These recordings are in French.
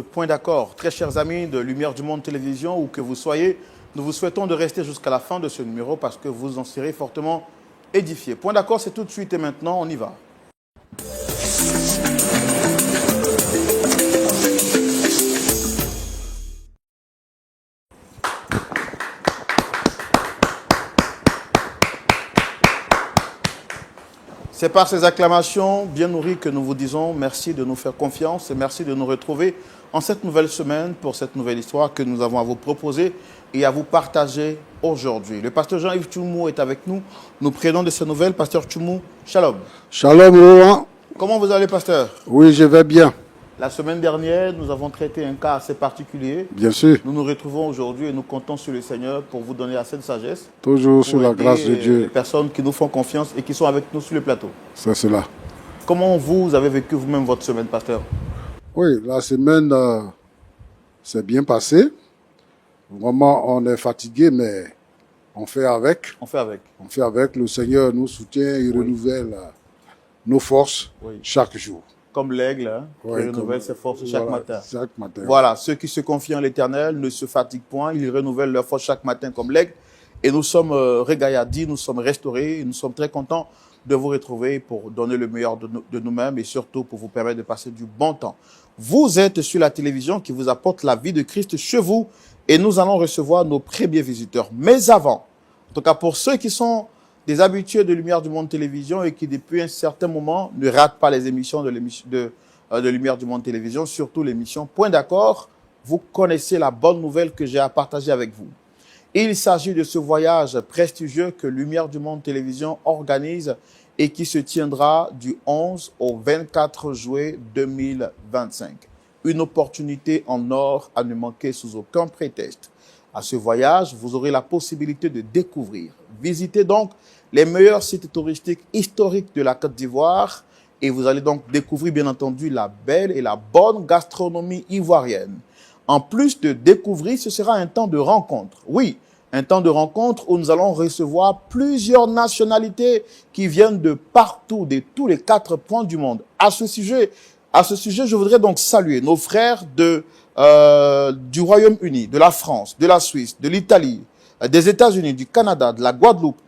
Point d'accord. Très chers amis de Lumière du Monde Télévision, où que vous soyez, nous vous souhaitons de rester jusqu'à la fin de ce numéro parce que vous en serez fortement édifiés. Point d'accord, c'est tout de suite et maintenant, on y va. C'est par ces acclamations bien nourries que nous vous disons merci de nous faire confiance et merci de nous retrouver en cette nouvelle semaine pour cette nouvelle histoire que nous avons à vous proposer et à vous partager aujourd'hui. Le pasteur Jean-Yves Tchoumou est avec nous. Nous prenons de ces nouvelles. Pasteur Tchoumou, shalom. Shalom, Laurent. Comment vous allez, pasteur? Oui, je vais bien. La semaine dernière, nous avons traité un cas assez particulier. Bien sûr. Nous nous retrouvons aujourd'hui et nous comptons sur le Seigneur pour vous donner assez de sagesse. Toujours sur la grâce de Dieu. Les personnes qui nous font confiance et qui sont avec nous sur le plateau. C'est cela. Comment vous avez vécu vous-même votre semaine, pasteur? Oui, la semaine s'est bien passée. Vraiment, on est fatigué, mais on fait avec. On fait avec. On fait avec. Le Seigneur nous soutient, il renouvelle nos forces chaque jour. Comme l'aigle, hein, qui renouvelle ses forces chaque matin. Chaque matin. Voilà, ceux qui se confient en l'Éternel ne se fatiguent point, ils renouvellent leurs forces chaque matin comme l'aigle. Et nous sommes régaillardis, nous sommes restaurés, nous sommes très contents de vous retrouver pour donner le meilleur de nous-mêmes et surtout pour vous permettre de passer du bon temps. Vous êtes sur la télévision qui vous apporte la vie de Christ chez vous et nous allons recevoir nos premiers visiteurs. Mais avant, en tout cas pour ceux qui sont des habitués de Lumière du Monde Télévision et qui, depuis un certain moment, ne ratent pas les émissions de Lumière du Monde Télévision, surtout l'émission Point d'accord, vous connaissez la bonne nouvelle que j'ai à partager avec vous. Il s'agit de ce voyage prestigieux que Lumière du Monde Télévision organise et qui se tiendra du 11 au 24 juillet 2025. Une opportunité en or à ne manquer sous aucun prétexte. À ce voyage, vous aurez la possibilité de découvrir, visiter donc les meilleurs sites touristiques historiques de la Côte d'Ivoire et vous allez donc découvrir bien entendu la belle et la bonne gastronomie ivoirienne. En plus de découvrir, ce sera un temps de rencontre. Oui, un temps de rencontre où nous allons recevoir plusieurs nationalités qui viennent de partout, de tous les 4 points du monde. À ce sujet, je voudrais donc saluer nos frères du Royaume-Uni, de la France, de la Suisse, de l'Italie, des États-Unis, du Canada, de la Guadeloupe,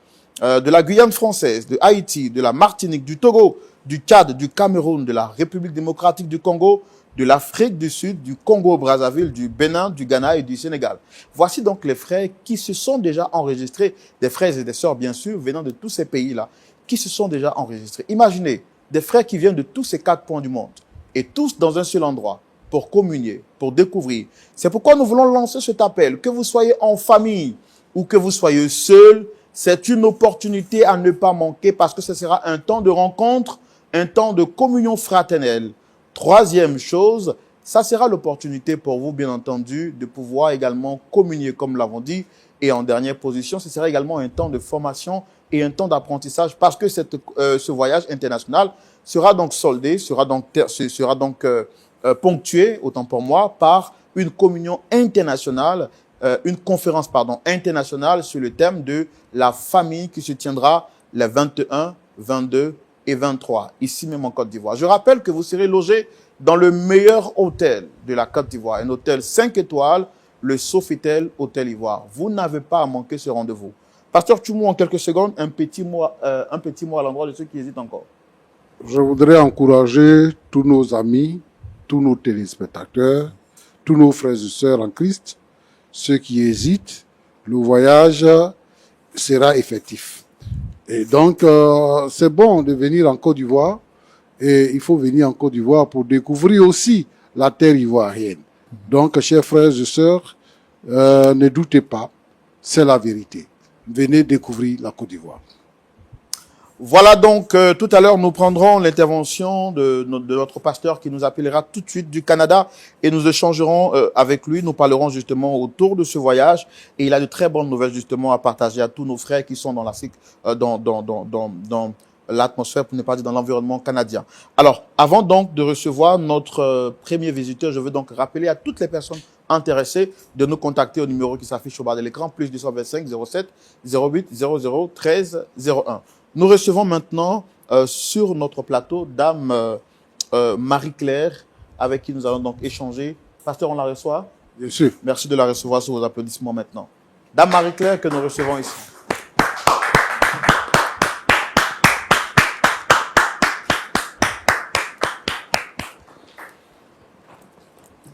de la Guyane française, de Haïti, de la Martinique, du Togo, du Tchad, du Cameroun, de la République démocratique du Congo, de l'Afrique du Sud, du Congo-Brazzaville, du Bénin, du Ghana et du Sénégal. Voici donc les frères qui se sont déjà enregistrés, des frères et des sœurs bien sûr, venant de tous ces pays-là, qui se sont déjà enregistrés. Imaginez, des frères qui viennent de tous ces 4 points du monde, et tous dans un seul endroit, pour communier, pour découvrir. C'est pourquoi nous voulons lancer cet appel, que vous soyez en famille ou que vous soyez seul, c'est une opportunité à ne pas manquer parce que ce sera un temps de rencontre, un temps de communion fraternelle. Troisième chose, ça sera l'opportunité pour vous, bien entendu, de pouvoir également communier, comme nous l'avons dit. Et en dernière position, ce sera également un temps de formation et un temps d'apprentissage parce que ce voyage international sera donc soldé, sera donc ponctué, autant pour moi, par une communion internationale, une conférence internationale sur le thème de la famille qui se tiendra les 21, 22 et 23, ici même en Côte d'Ivoire. Je rappelle que vous serez logés dans le meilleur hôtel de la Côte d'Ivoire, un hôtel 5 étoiles, le Sofitel Hôtel Ivoire. Vous n'avez pas à manquer ce rendez-vous. Pasteur Tchoumou, en quelques secondes, un petit mot à l'endroit de ceux qui hésitent encore. Je voudrais encourager tous nos amis, tous nos téléspectateurs, tous nos frères et sœurs en Christ, ceux qui hésitent, le voyage sera effectif. Et donc, c'est bon de venir en Côte d'Ivoire. Et il faut venir en Côte d'Ivoire pour découvrir aussi la terre ivoirienne. Donc, chers frères et sœurs, ne doutez pas, c'est la vérité. Venez découvrir la Côte d'Ivoire. Voilà donc, tout à l'heure, nous prendrons l'intervention de notre pasteur qui nous appellera tout de suite du Canada et nous échangerons avec lui. Nous parlerons justement autour de ce voyage et il a de très bonnes nouvelles justement à partager à tous nos frères qui sont dans l'atmosphère, pour ne pas dire dans l'environnement canadien. Alors, avant donc de recevoir notre premier visiteur, je veux donc rappeler à toutes les personnes intéressées de nous contacter au numéro qui s'affiche au bas de l'écran, plus 225 07 08 00 13 01. Nous recevons maintenant sur notre plateau Dame Marie-Claire, avec qui nous allons donc échanger Pasteur, on la reçoit? Bien sûr. Merci de la recevoir sous vos applaudissements maintenant. Dame Marie-Claire que nous recevons ici.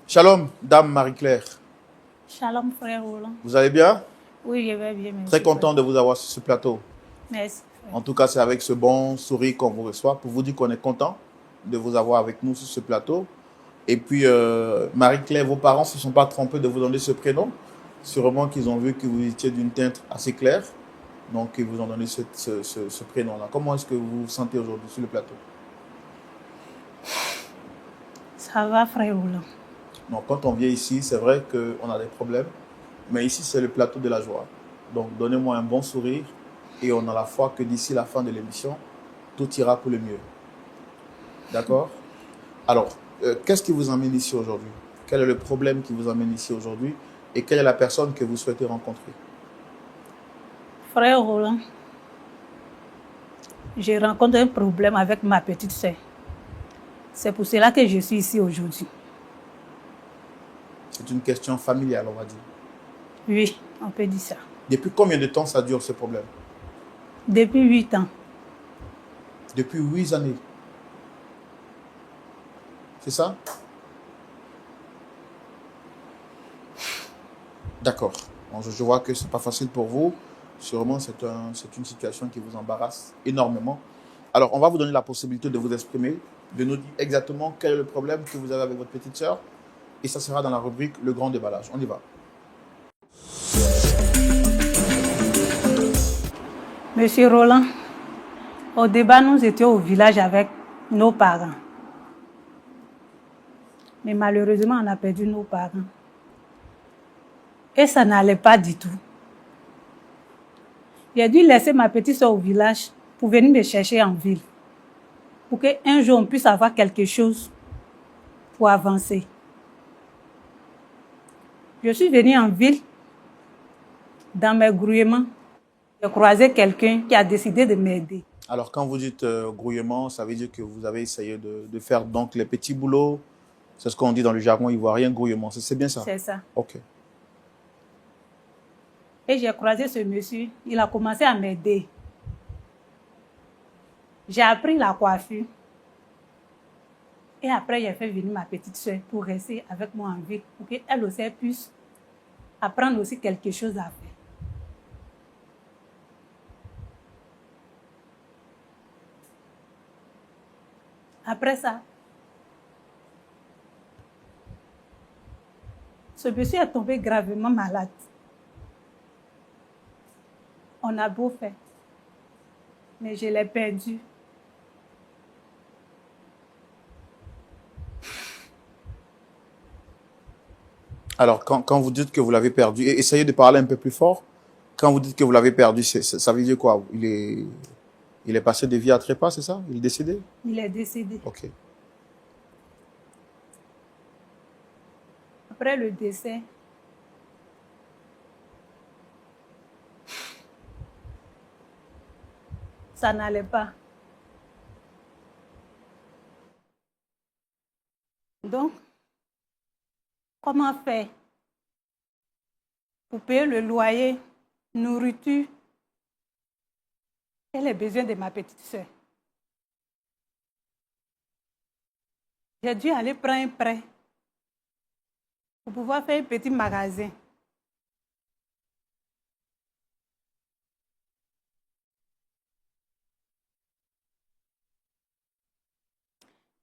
Shalom, Dame Marie-Claire. Shalom, frère Roland. Vous allez bien? Oui, je vais bien, merci. Très content de vous avoir sur ce plateau. Merci, frère. En tout cas, c'est avec ce bon sourire qu'on vous reçoit pour vous dire qu'on est content de vous avoir avec nous sur ce plateau. Et puis, Marie-Claire, vos parents ne se sont pas trompés de vous donner ce prénom. Sûrement qu'ils ont vu que vous étiez d'une teinte assez claire. Donc, ils vous ont donné ce prénom-là. Comment est-ce que vous vous sentez aujourd'hui sur le plateau? Ça va, frère Roland. Donc, quand on vient ici, c'est vrai qu'on a des problèmes. Mais ici, c'est le plateau de la joie. Donc, donnez-moi un bon sourire. Et on a la foi que d'ici la fin de l'émission, tout ira pour le mieux. D'accord? Alors, qu'est-ce qui vous amène ici aujourd'hui? Quel est le problème qui vous amène ici aujourd'hui? Et quelle est la personne que vous souhaitez rencontrer? Frère Roland, j'ai rencontré un problème avec ma petite sœur. C'est pour cela que je suis ici aujourd'hui. C'est une question familiale, on va dire. Oui, on peut dire ça. Depuis combien de temps ça dure ce problème? Depuis 8 ans. Depuis 8 années. C'est ça? D'accord. Bon, je vois que ce n'est pas facile pour vous. Sûrement, c'est une situation qui vous embarrasse énormément. Alors, on va vous donner la possibilité de vous exprimer, de nous dire exactement quel est le problème que vous avez avec votre petite sœur. Et ça sera dans la rubrique Le Grand Déballage. On y va. Monsieur Roland, au débat, nous étions au village avec nos parents. Mais malheureusement, on a perdu nos parents. Et ça n'allait pas du tout. J'ai dû laisser ma petite soeur au village pour venir me chercher en ville. Pour qu'un jour, on puisse avoir quelque chose pour avancer. Je suis venue en ville. Dans mes grouillements, j'ai croisé quelqu'un qui a décidé de m'aider. Alors, quand vous dites grouillement, ça veut dire que vous avez essayé de faire donc les petits boulots. C'est ce qu'on dit dans le jargon ivoirien, grouillement. C'est bien ça? C'est ça. Ok. Et j'ai croisé ce monsieur. Il a commencé à m'aider. J'ai appris la coiffure. Et après, j'ai fait venir ma petite soeur pour rester avec moi en ville, pour qu'elle aussi puisse apprendre aussi quelque chose à faire. Après ça, ce monsieur est tombé gravement malade. On a beau faire, mais je l'ai perdu. Alors, quand vous dites que vous l'avez perdu, essayez de parler un peu plus fort. Quand vous dites que vous l'avez perdu, ça veut dire quoi? Il est passé de vie à trépas, c'est ça? Il est décédé? Il est décédé. Ok. Après le décès, ça n'allait pas. Donc, comment faire pour payer le loyer, nourriture et les besoins de ma petite soeur? J'ai dû aller prendre un prêt pour pouvoir faire un petit magasin.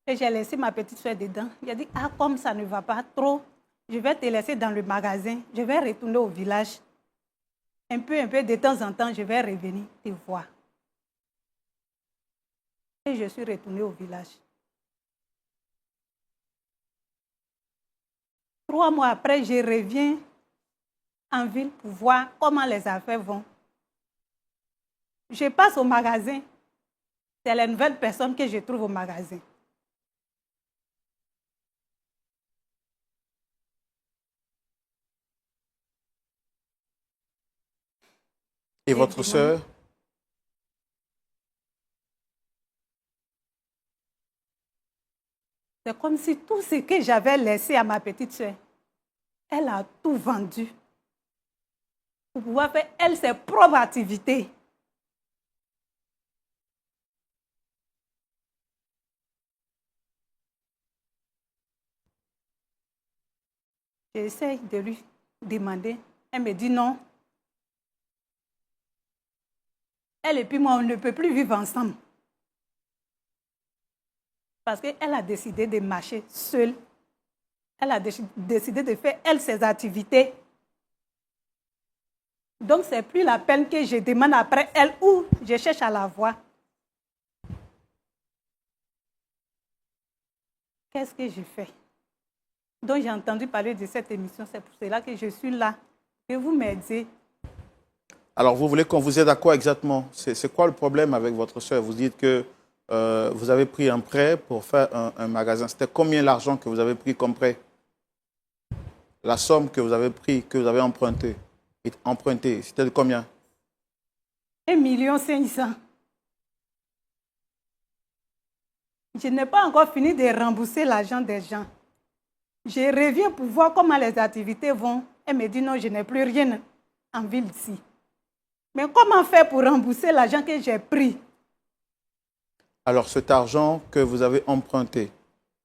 Et j'ai laissé ma petite soeur dedans. J'ai dit, ah, comme ça ne va pas trop, je vais te laisser dans le magasin. Je vais retourner au village. Un peu, de temps en temps, je vais revenir te voir. Et je suis retournée au village. 3 mois après, je reviens en ville pour voir comment les affaires vont. Je passe au magasin. C'est la nouvelle personne que je trouve au magasin. Et votre sœur? C'est comme si tout ce que j'avais laissé à ma petite soeur, elle a tout vendu pour pouvoir faire, elle, ses propres activités. J'essaie de lui demander. Elle me dit non. Elle et puis moi, on ne peut plus vivre ensemble. Parce qu'elle a décidé de marcher seule. Elle a décidé de faire, elle, ses activités. Donc, ce n'est plus la peine que je demande après elle ou je cherche à la voir. Qu'est-ce que je fais? Donc, j'ai entendu parler de cette émission. C'est pour cela que je suis là. Que vous m'aidiez. Alors, vous voulez qu'on vous aide à quoi exactement? C'est quoi le problème avec votre soeur? Vous dites que vous avez pris un prêt pour faire un magasin. C'était combien l'argent que vous avez pris comme prêt? La somme que vous avez pris, que vous avez emprunté, c'était de combien? 1,5 million. Je n'ai pas encore fini de rembourser l'argent des gens. Je reviens pour voir comment les activités vont. Elle me dit non, je n'ai plus rien en ville ici. Mais comment faire pour rembourser l'argent que j'ai pris? Alors, cet argent que vous avez emprunté,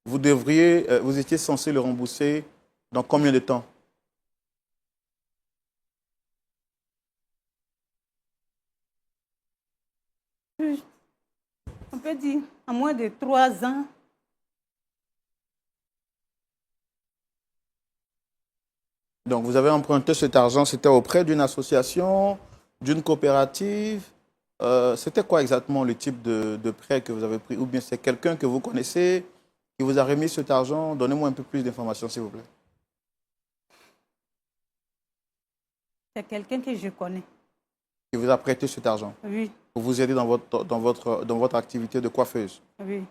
vous étiez censé le rembourser dans combien de temps? On peut dire en moins de 3 ans. Donc, vous avez emprunté cet argent, c'était auprès d'une association, d'une coopérative. C'était quoi exactement le type de prêt que vous avez pris? Ou bien c'est quelqu'un que vous connaissez qui vous a remis cet argent? Donnez-moi un peu plus d'informations, s'il vous plaît. C'est quelqu'un que je connais. Qui vous a prêté cet argent? Oui. Pour vous aider dans votre activité de coiffeuse? Oui.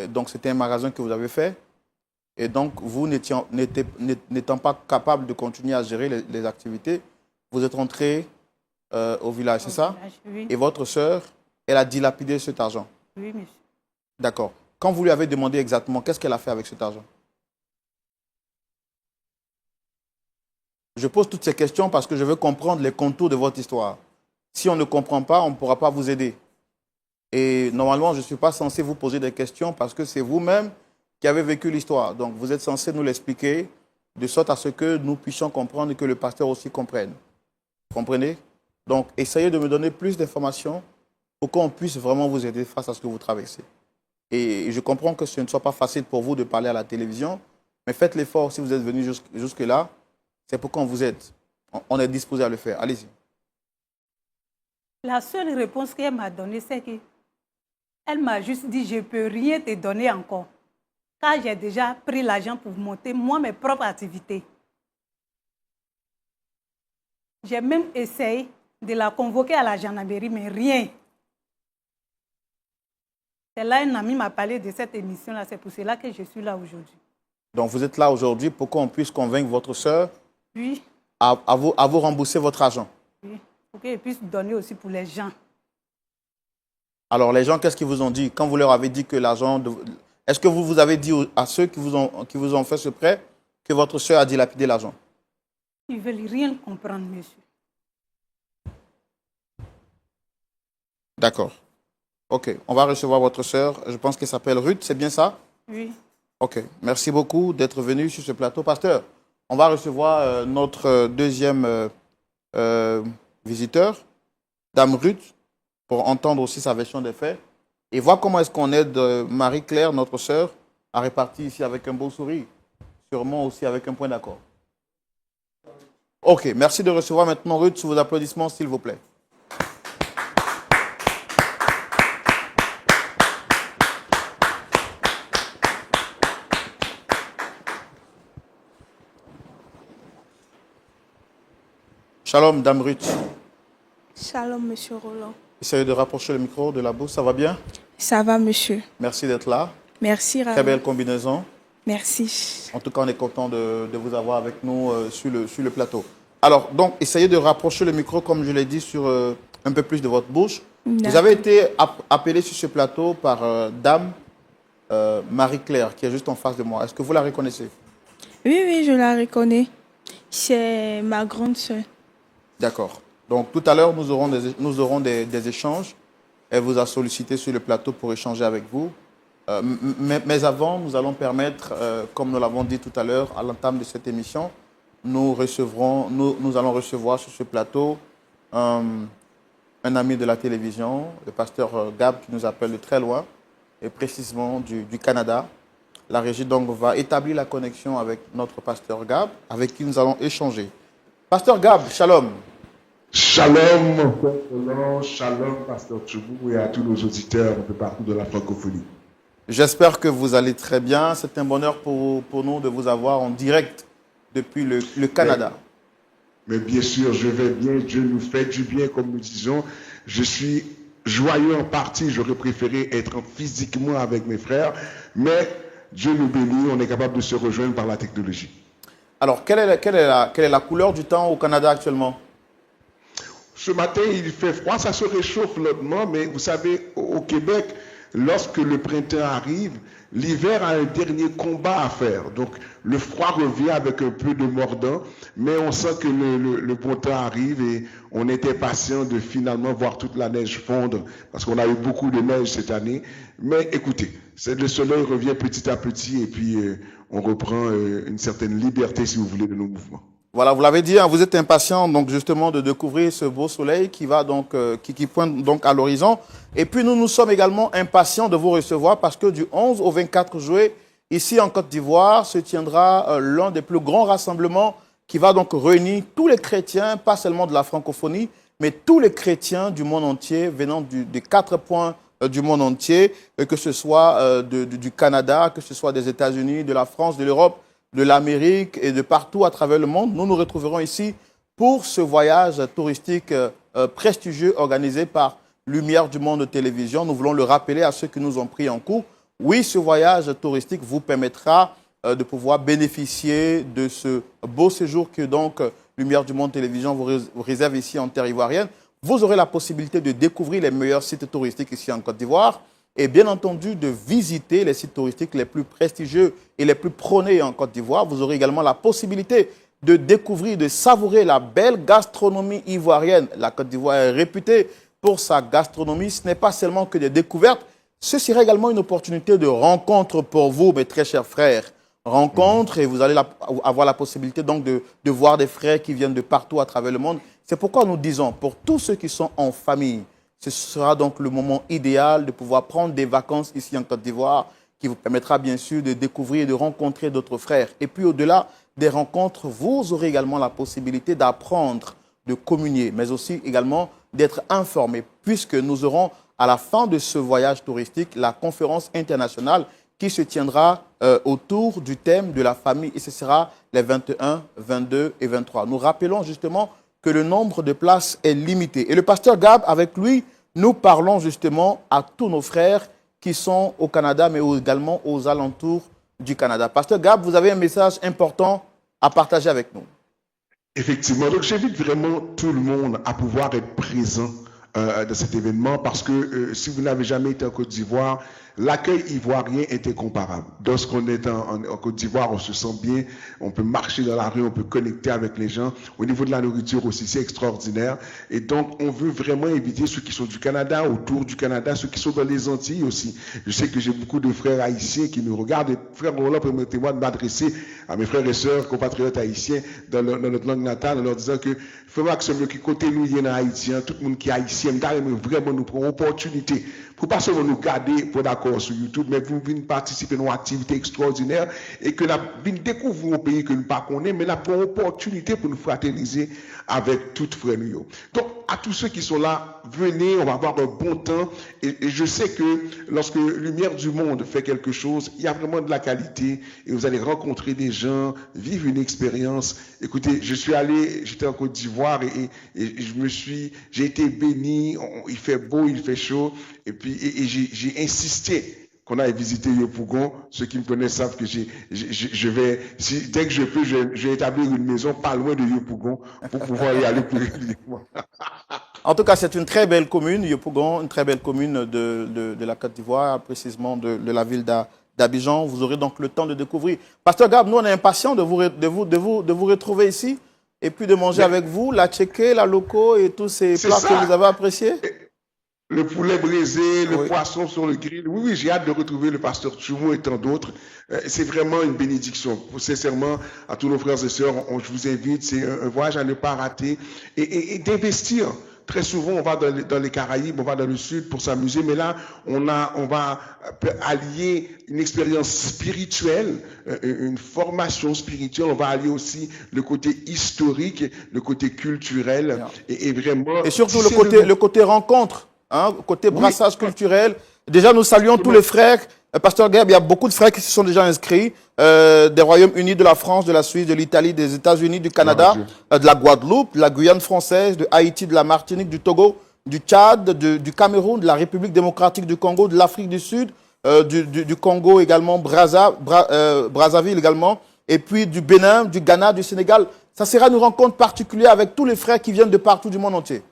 Donc, c'était un magasin que vous avez fait. Et donc, vous n'étant pas capable de continuer à gérer les activités, vous êtes rentré au village, c'est ça? Oui. Et votre sœur, elle a dilapidé cet argent? Oui, monsieur. D'accord. Quand vous lui avez demandé exactement, qu'est-ce qu'elle a fait avec cet argent? Je pose toutes ces questions parce que je veux comprendre les contours de votre histoire. Si on ne comprend pas, on ne pourra pas vous aider. Et normalement, je ne suis pas censé vous poser des questions parce que c'est vous-même qui avez vécu l'histoire. Donc, vous êtes censé nous l'expliquer de sorte à ce que nous puissions comprendre et que le pasteur aussi comprenne. Comprenez? Donc, essayez de me donner plus d'informations pour qu'on puisse vraiment vous aider face à ce que vous traversez. Et je comprends que ce ne soit pas facile pour vous de parler à la télévision, mais faites l'effort si vous êtes venu jusque-là. C'est pour qu'on vous aide. On est disposé à le faire. Allez-y. La seule réponse qu'elle m'a donnée, c'est qu'elle m'a juste dit, je ne peux rien te donner encore. Car j'ai déjà pris l'argent pour monter moi mes propres activités. J'ai même essayé de la convoquer à la gendarmerie, mais rien. C'est là un ami m'a parlé de cette émission-là. C'est pour cela que je suis là aujourd'hui. Donc, vous êtes là aujourd'hui pour qu'on puisse convaincre votre sœur Oui. à vous rembourser votre argent. Oui, pour qu'elle puisse donner aussi pour les gens. Alors, les gens, qu'est-ce qu'ils vous ont dit? Quand vous leur avez dit que l'argent... Est-ce que vous avez dit à ceux qui vous ont fait ce prêt que votre sœur a dilapidé l'argent? Ils ne veulent rien comprendre, monsieur. D'accord. OK. On va recevoir votre sœur. Je pense qu'elle s'appelle Ruth. C'est bien ça? Oui. OK. Merci beaucoup d'être venu sur ce plateau. Pasteur, on va recevoir notre deuxième visiteur, Dame Ruth, pour entendre aussi sa version des faits et voir comment est-ce qu'on aide Marie-Claire, notre sœur, à répartir ici avec un beau sourire, sûrement aussi avec un point d'accord. OK. Merci de recevoir maintenant Ruth sous vos applaudissements, s'il vous plaît. Shalom, Dame Ruth. Shalom, monsieur Roland. Essayez de rapprocher le micro de la bouche, ça va bien? Ça va, monsieur. Merci d'être là. Merci, Raoul. Très belle combinaison. Merci. En tout cas, on est content de vous avoir avec nous sur le plateau. Alors, donc, essayez de rapprocher le micro, comme je l'ai dit, sur un peu plus de votre bouche. Vous avez été appelé sur ce plateau par Dame Marie-Claire, qui est juste en face de moi. Est-ce que vous la reconnaissez? Oui, oui, je la reconnais. C'est ma grande sœur. D'accord. Donc, tout à l'heure, nous aurons des échanges. Elle vous a sollicité sur le plateau pour échanger avec vous. Mais avant, nous allons permettre, comme nous l'avons dit tout à l'heure, à l'entame de cette émission, nous allons recevoir sur ce plateau un ami de la télévision, le pasteur Gab, qui nous appelle de très loin, et précisément du Canada. La régie donc va établir la connexion avec notre pasteur Gab, avec qui nous allons échanger. Pasteur Gab, shalom. Shalom, mon frère Roland, shalom, pasteur Tchoubou, et à tous nos auditeurs un peu partout de la francophonie. J'espère que vous allez très bien. C'est un bonheur pour nous de vous avoir en direct depuis le Canada. Mais bien sûr, je vais bien, Dieu nous fait du bien, comme nous disons. Je suis joyeux en partie, j'aurais préféré être physiquement avec mes frères, mais Dieu nous bénit, on est capable de se rejoindre par la technologie. Alors, quelle est la couleur du temps au Canada actuellement? Ce matin, il fait froid, ça se réchauffe lentement, mais vous savez, au Québec, lorsque le printemps arrive, l'hiver a un dernier combat à faire. Donc, le froid revient avec un peu de mordant, mais on sent que le bon temps arrive et on était patient de finalement voir toute la neige fondre, parce qu'on a eu beaucoup de neige cette année. Mais écoutez, le soleil revient petit à petit et puis on reprend une certaine liberté, si vous voulez, de nos mouvements. Voilà, vous l'avez dit, hein, vous êtes impatient donc justement de découvrir ce beau soleil qui va donc qui pointe donc à l'horizon. Et puis nous sommes également impatients de vous recevoir parce que du 11 au 24 juillet, ici en Côte d'Ivoire, se tiendra l'un des plus grands rassemblements qui va donc réunir tous les chrétiens, pas seulement de la francophonie, mais tous les chrétiens du monde entier venant des 4 points du monde entier, que ce soit du Canada, que ce soit des États-Unis, de la France, de l'Europe, de l'Amérique et de partout à travers le monde. Nous nous retrouverons ici pour ce voyage touristique prestigieux organisé par Lumière du Monde Télévision. Nous voulons le rappeler à ceux qui nous ont pris en cours. Oui, ce voyage touristique vous permettra de pouvoir bénéficier de ce beau séjour que donc Lumière du Monde Télévision vous réserve ici en terre ivoirienne. Vous aurez la possibilité de découvrir les meilleurs sites touristiques ici en Côte d'Ivoire et bien entendu de visiter les sites touristiques les plus prestigieux et les plus prônés en Côte d'Ivoire. Vous aurez également la possibilité de découvrir, de savourer la belle gastronomie ivoirienne. La Côte d'Ivoire est réputée pour sa gastronomie. Ce n'est pas seulement que des découvertes, ce sera également une opportunité de rencontre pour vous, mes très chers frères. Rencontre et vous allez avoir la possibilité donc de voir des frères qui viennent de partout à travers le monde. C'est pourquoi nous disons, pour tous ceux qui sont en famille, ce sera donc le moment idéal de pouvoir prendre des vacances ici en Côte d'Ivoire qui vous permettra bien sûr de découvrir et de rencontrer d'autres frères. Et puis au-delà des rencontres, vous aurez également la possibilité d'apprendre, de communier, mais aussi également d'être informés, puisque nous aurons à la fin de ce voyage touristique la conférence internationale qui se tiendra autour du thème de la famille et ce sera les 21, 22 et 23. Nous rappelons justement que le nombre de places est limité. Et le pasteur Gab, avec lui, nous parlons justement à tous nos frères qui sont au Canada, mais également aux alentours du Canada. Pasteur Gab, vous avez un message important à partager avec nous. Effectivement, donc j'invite vraiment tout le monde à pouvoir être présent dans cet événement parce que si vous n'avez jamais été en Côte d'Ivoire, l'accueil ivoirien est incomparable. Lorsqu'on est en Côte d'Ivoire, on se sent bien, on peut marcher dans la rue, on peut connecter avec les gens. Au niveau de la nourriture aussi, c'est extraordinaire. Et donc, on veut vraiment inviter ceux qui sont du Canada, autour du Canada, ceux qui sont dans les Antilles aussi. Je sais que j'ai beaucoup de frères haïtiens qui nous regardent. Et frère Roland, permettez-moi de m'adresser à mes frères et sœurs, compatriotes haïtiens, dans notre langue natale, en leur disant que frère Maxime, qui côté nous, il y en a haïtien, tout le monde qui est haïtien, vraiment nous prend opportunité pour pas seulement nous garder pour d'accord sur YouTube, mais vous venez participer à une activité extraordinaire et que nous venons découvrir un pays que nous ne connaissons pas, mais nous avons une opportunité pour nous fraterniser avec toutes frères nous. Donc, à tous ceux qui sont là, venez, on va avoir un bon temps. Et je sais que lorsque Lumière du Monde fait quelque chose, il y a vraiment de la qualité et vous allez rencontrer des gens, vivre une expérience. Écoutez, j'étais en Côte d'Ivoire et j'ai été béni, il fait beau, il fait chaud. Et puis, j'ai insisté qu'on aille visiter Yopougon. Ceux qui me connaissent savent que je vais, dès que je peux, je vais établir une maison pas loin de Yopougon pour pouvoir y aller plus régulièrement. En tout cas, c'est une très belle commune, Yopougon, une très belle commune de la Côte d'Ivoire, précisément de la ville d'Abidjan. Vous aurez donc le temps de découvrir. Pasteur Gab, nous, on est impatients de vous retrouver ici et puis de manger avec vous la tchéké, la loco et tous ces plats que vous avez appréciés. Le poulet braisé, le poisson sur le grill. Oui, oui, j'ai hâte de retrouver le pasteur Tchoumo et tant d'autres. C'est vraiment une bénédiction. Sincèrement, à tous nos frères et sœurs, je vous invite. C'est un voyage à ne pas rater et d'investir. Très souvent, on va dans les Caraïbes, on va dans le Sud pour s'amuser, mais là, on va allier une expérience spirituelle, une formation spirituelle. On va allier aussi le côté historique, le côté culturel, et vraiment. Et surtout le côté rencontre. Côté brassage culturel. Déjà, nous saluons tous les frères. Pasteur Gab, il y a beaucoup de frères qui se sont déjà inscrits des Royaumes-Unis, de la France, de la Suisse, de l'Italie, des États-Unis, du Canada, de la Guadeloupe, de la Guyane française, de Haïti, de la Martinique, du Togo, du Tchad, du Cameroun, de la République démocratique du Congo, de l'Afrique du Sud, du Congo également, Brazzaville également, et puis du Bénin, du Ghana, du Sénégal. Ça sera une rencontre particulière avec tous les frères qui viennent de partout du monde entier.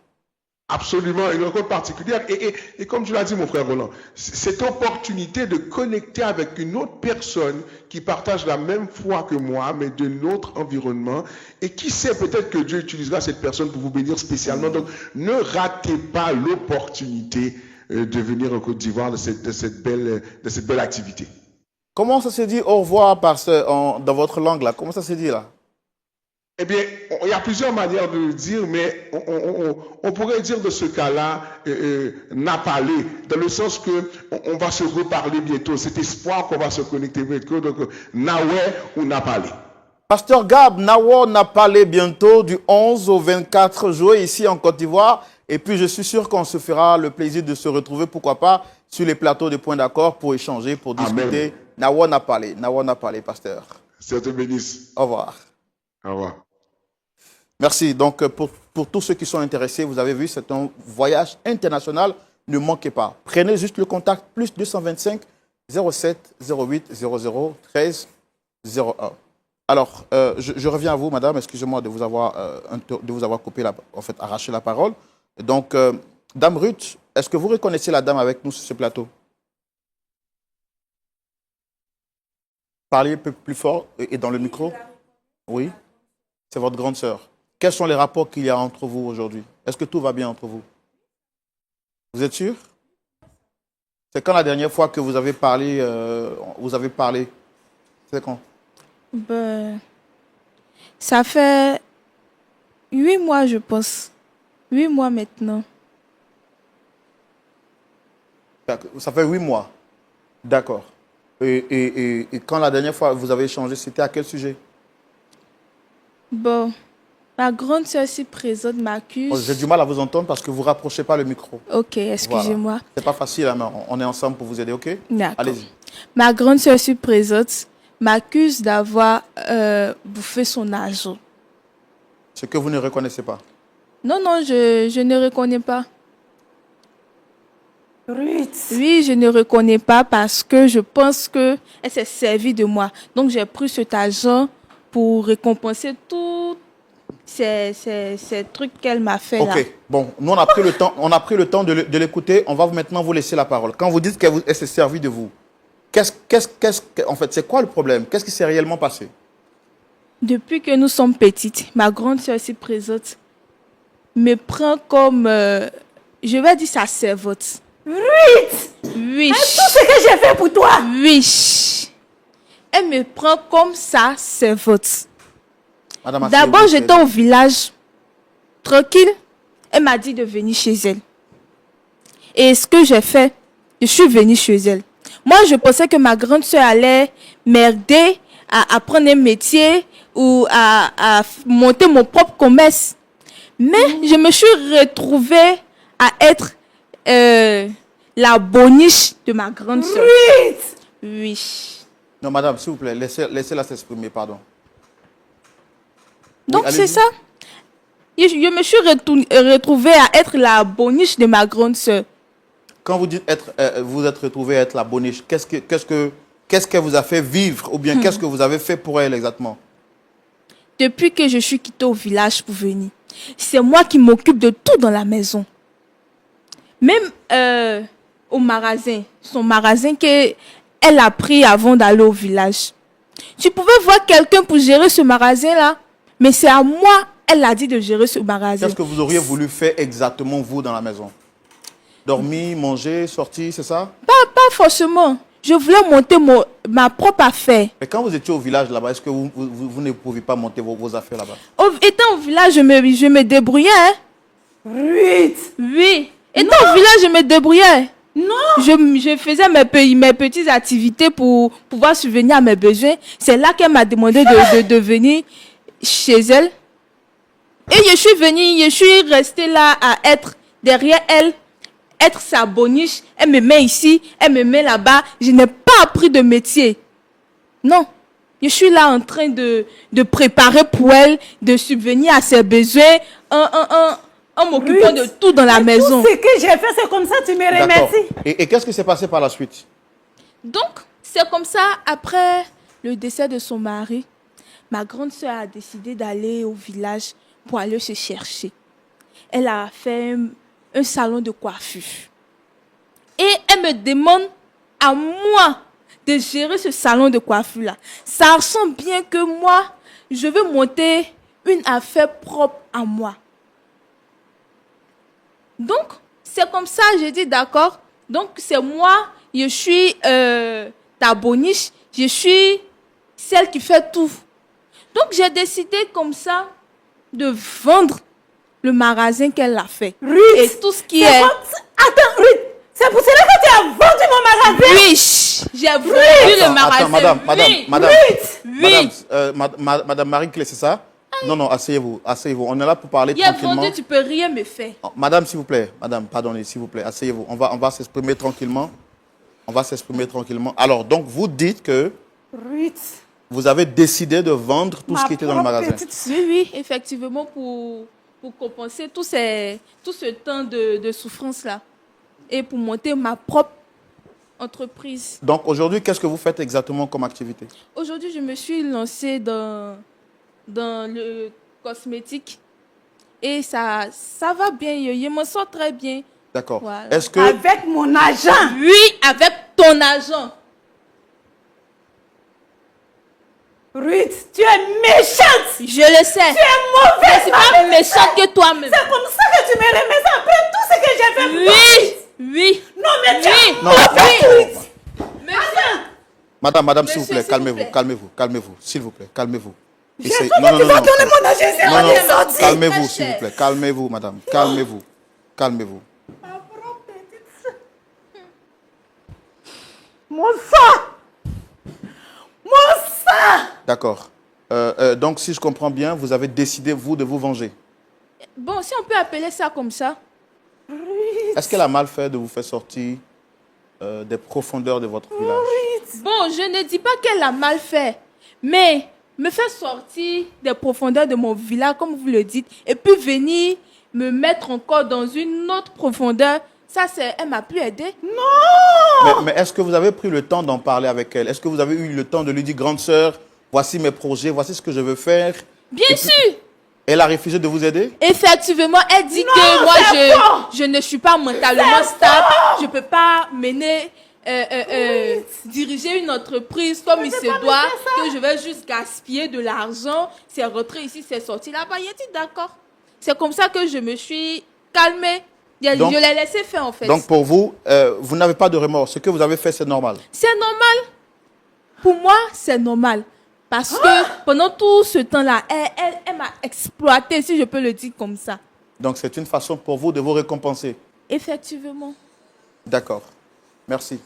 Absolument, une rencontre particulière. Et comme tu l'as dit, mon frère Roland, cette opportunité de connecter avec une autre personne qui partage la même foi que moi, mais de notre environnement. Et qui sait, peut-être que Dieu utilisera cette personne pour vous bénir spécialement. Donc, ne ratez pas l'opportunité de venir en Côte d'Ivoire de cette belle activité. Comment ça se dit au revoir dans votre langue là? Comment ça se dit là? Eh bien, il y a plusieurs manières de le dire, mais on pourrait dire de ce cas-là, napalé, dans le sens que on va se reparler bientôt. C'est espoir qu'on va se connecter bientôt. Donc, Naoué ou napalé. Pasteur Gab, Naoué, napalé bientôt du 11 au 24 juillet ici en Côte d'Ivoire. Et puis, je suis sûr qu'on se fera le plaisir de se retrouver, pourquoi pas, sur les plateaux de Points d'Accord pour échanger, pour discuter. Naoué, napalé, pasteur. Ça te bénisse. Au revoir. Au revoir. Merci. Donc, pour tous ceux qui sont intéressés, vous avez vu, c'est un voyage international. Ne manquez pas. Prenez juste le contact plus 225 07 08 00 13 01. Alors, je reviens à vous, madame. Excusez-moi de vous avoir coupé, arraché la parole. Donc, dame Ruth, est-ce que vous reconnaissez la dame avec nous sur ce plateau? Parlez un peu plus fort et dans le micro. Oui, c'est votre grande sœur. Quels sont les rapports qu'il y a entre vous aujourd'hui? Est-ce que tout va bien entre vous? Vous êtes sûr? C'est quand la dernière fois que vous avez parlé? C'est quand? Ça fait 8 mois, je pense. 8 mois maintenant. Ça fait 8 mois. D'accord. Et quand la dernière fois vous avez échangé, c'était à quel sujet? Ma grande sœur ici présente m'accuse. J'ai du mal à vous entendre parce que vous ne rapprochez pas le micro. Ok, excusez-moi. Voilà. C'est pas facile, hein, mais on est ensemble pour vous aider, ok? D'accord. Allez-y. Ma grande sœur ici présente m'accuse d'avoir bouffé son argent. Ce que vous ne reconnaissez pas? Non, je ne reconnais pas. Ruth. Oui, je ne reconnais pas parce que je pense qu'elle s'est servie de moi. Donc, j'ai pris cet argent pour récompenser tous ces trucs qu'elle m'a fait là. Ok, bon, nous on a pris le temps de l'écouter. On va maintenant vous laisser la parole. Quand vous dites qu'elle s'est servie de vous, en fait, c'est quoi le problème? Qu'est-ce qui s'est réellement passé? Depuis que nous sommes petites, ma grande sœur ici présente me prend comme, je vais dire, sa servante. Ruth! Oui. Tout ce que j'ai fait pour toi! Oui. Elle me prend comme sa servante. Madame, d'abord, j'étais au village, tranquille. Elle m'a dit de venir chez elle. Et ce que j'ai fait, je suis venue chez elle. Moi, je pensais que ma grande sœur allait m'aider à apprendre un métier ou à monter mon propre commerce. Mais je me suis retrouvée à être la boniche de ma grande sœur. Oui. Non, madame, s'il vous plaît, laissez-la s'exprimer, pardon. Donc, oui, c'est ça. Je me suis retrouvée à être la boniche de ma grande sœur. Quand vous dites vous êtes retrouvée à être la boniche, qu'est-ce qu'elle vous a fait vivre ou bien qu'est-ce que vous avez fait pour elle exactement? Depuis que je suis quittée au village pour venir, C'est moi qui m'occupe de tout dans la maison. Même au magasin, son magasin qu'elle a pris avant d'aller au village. Tu pouvais voir quelqu'un pour gérer ce magasin-là, mais c'est à moi, elle a dit de gérer ce magasin. Qu'est-ce que vous auriez voulu faire exactement, vous, dans la maison? Dormir, manger, sortir, c'est ça? Pas forcément. Je voulais monter ma propre affaire. Mais quand vous étiez au village là-bas, est-ce que vous ne pouviez pas monter vos affaires là-bas? Étant au village, je me débrouillais. Hein. Ruth! Oui. Étant au village, je me débrouillais. Non! Je faisais mes petites activités pour pouvoir subvenir à mes besoins. C'est là qu'elle m'a demandé de venir chez elle. Et je suis restée là à être derrière elle, être sa boniche. Elle me met ici, elle me met là-bas. Je n'ai pas appris de métier. Non. Je suis là en train de préparer pour elle, de subvenir à ses besoins, en m'occupant de tout dans la maison. Tout ce que j'ai fait, c'est comme ça, tu me D'accord. remercies. Et qu'est-ce qui s'est passé par la suite? Donc, c'est comme ça, après le décès de son mari, ma grande sœur a décidé d'aller au village pour aller se chercher. Elle a fait un salon de coiffure. Et elle me demande à moi de gérer ce salon de coiffure-là. Ça ressemble bien que moi, je veux monter une affaire propre à moi. Donc, c'est comme ça, j'ai dit d'accord. Donc, c'est moi, je suis ta boniche, je suis celle qui fait tout. Donc, j'ai décidé comme ça de vendre le magasin qu'elle a fait. Ruth, et tout ce qui c'est est... Attends, Ruth, c'est pour cela que tu as vendu mon magasin? Oui, j'ai vendu le magasin. Attends, madame Marie-Clé, c'est ça? Non, asseyez-vous. On est là pour parler Il y a tranquillement. vendu, tu peux rien me faire. Oh, madame, s'il vous plaît. Madame, pardonnez, s'il vous plaît. Asseyez-vous. On va s'exprimer tranquillement. Alors, donc, vous dites que Ruth, vous avez décidé de vendre tout ce qui était dans le magasin. Oui, effectivement, pour compenser tout ce temps de souffrance-là. Et pour monter ma propre entreprise. Donc, aujourd'hui, qu'est-ce que vous faites exactement comme activité? Aujourd'hui, je me suis lancée dans le cosmétique. Et ça va bien, je me sens très bien. D'accord. Voilà. Est-ce que... avec mon argent. Oui, avec ton argent. Ruth, tu es méchante. Je le sais. Tu es mauvaise. Je suis pas méchante que toi-même. C'est comme ça que tu me remercies après tout ce que j'ai fait pour toi. Oui. Non, mais tu es Non, mauvaise. Madame, s'il Monsieur, vous plaît, s'il vous plaît. calmez-vous, s'il vous plaît, calmez-vous. Comment tu vas donner mon argent? C'est Non, rien sorti. calmez-vous, s'il vous plaît, calmez-vous, madame, calmez-vous. Mon sang. Mon sang. D'accord. Donc, si je comprends bien, vous avez décidé, vous, de vous venger. Bon, si on peut appeler ça comme ça. Est-ce qu'elle a mal fait de vous faire sortir des profondeurs de votre village? Bon, je ne dis pas qu'elle a mal fait, mais me faire sortir des profondeurs de mon village, comme vous le dites, et puis venir me mettre encore dans une autre profondeur, ça, elle m'a pu aider. Mais est-ce que vous avez pris le temps d'en parler avec elle? Est-ce que vous avez eu le temps de lui dire, grande sœur, voici mes projets, voici ce que je veux faire? Bien sûr. Elle a refusé de vous aider? Effectivement, elle dit que moi, je ne suis pas mentalement stable. Je ne peux pas mener, diriger une entreprise comme il se doit, que je vais juste gaspiller de l'argent. C'est rentré ici, c'est sorti là-bas. Il a dit d'accord. C'est comme ça que je me suis calmée. Donc, je l'ai laissé faire en fait. Donc pour vous, vous n'avez pas de remords. Ce que vous avez fait, c'est normal. C'est normal. Pour moi, c'est normal. Parce que pendant tout ce temps-là, elle m'a exploité, si je peux le dire comme ça. Donc c'est une façon pour vous de vous récompenser. Effectivement. D'accord. Merci.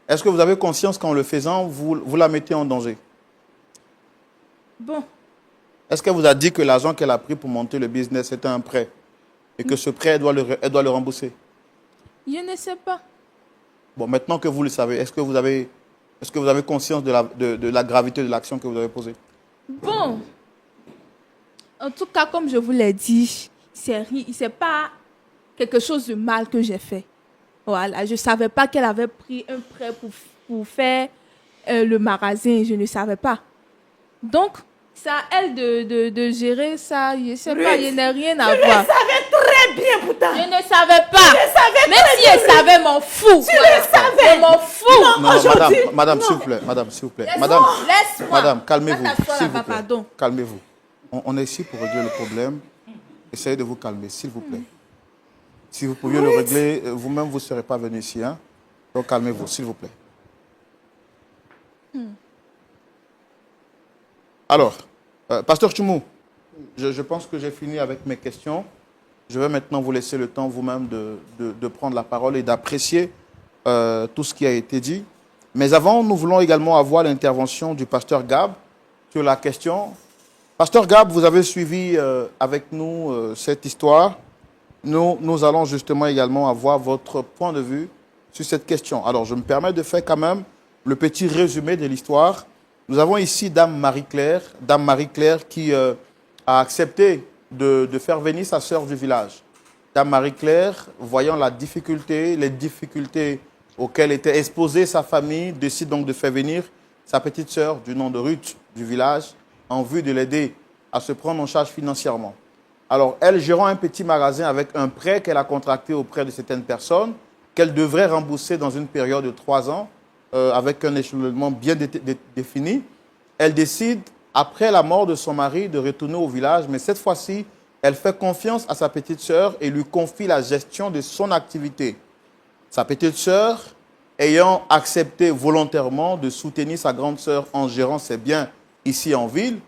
Est-ce que vous avez conscience qu'en le faisant, vous la mettez en danger? Bon. Est-ce qu'elle vous a dit que l'argent qu'elle a pris pour monter le business, c'était un prêt? Et que ce prêt, elle doit le rembourser? Je ne sais pas. Bon, maintenant que vous le savez, est-ce que vous avez conscience de la gravité de l'action que vous avez posée? Bon. En tout cas, comme je vous l'ai dit, c'est pas quelque chose de mal que j'ai fait. Voilà, je ne savais pas qu'elle avait pris un prêt pour faire le magasin. Je ne savais pas. Donc, C'est à elle de gérer ça. Je ne sais pas, Ruth, je n'ai rien à Tu le voir. savais très bien pourtant. Je ne savais pas. savais Même très si bien, je savais, m'en fous. Tu le savais. Je m'en fous. Non, Aujourd'hui, madame, non. s'il vous plaît, madame, s'il vous plaît. Laisse-moi. Madame, Laisse-moi. madame, calmez-vous, Va t'asseoir s'il vous là-bas, plaît. pardon. Calmez-vous. On est ici pour régler le problème. Essayez de vous calmer, s'il vous plaît. Si vous pouviez le régler, vous-même, vous ne serez pas venu ici. Hein? Donc, calmez-vous, s'il vous plaît. Alors, Pasteur Tchoumou, je pense que j'ai fini avec mes questions. Je vais maintenant vous laisser le temps vous-même de prendre la parole et d'apprécier tout ce qui a été dit. Mais avant, nous voulons également avoir l'intervention du pasteur Gab sur la question. Pasteur Gab, vous avez suivi avec nous cette histoire. Nous allons justement également avoir votre point de vue sur cette question. Alors, je me permets de faire quand même le petit résumé de l'histoire. Nous avons ici Dame Marie-Claire qui a accepté de faire venir sa sœur du village. Dame Marie-Claire, voyant les difficultés auxquelles était exposée sa famille, décide donc de faire venir sa petite sœur du nom de Ruth du village en vue de l'aider à se prendre en charge financièrement. Alors, elle, gérant un petit magasin avec un prêt qu'elle a contracté auprès de certaines personnes, qu'elle devrait rembourser dans une période de 3 ans, avec un échelonnement bien défini, elle décide, après la mort de son mari, de retourner au village, mais cette fois-ci, elle fait confiance à sa petite sœur et lui confie la gestion de son activité. Sa petite sœur, ayant accepté volontairement de soutenir sa grande sœur en gérant ses biens ici en ville,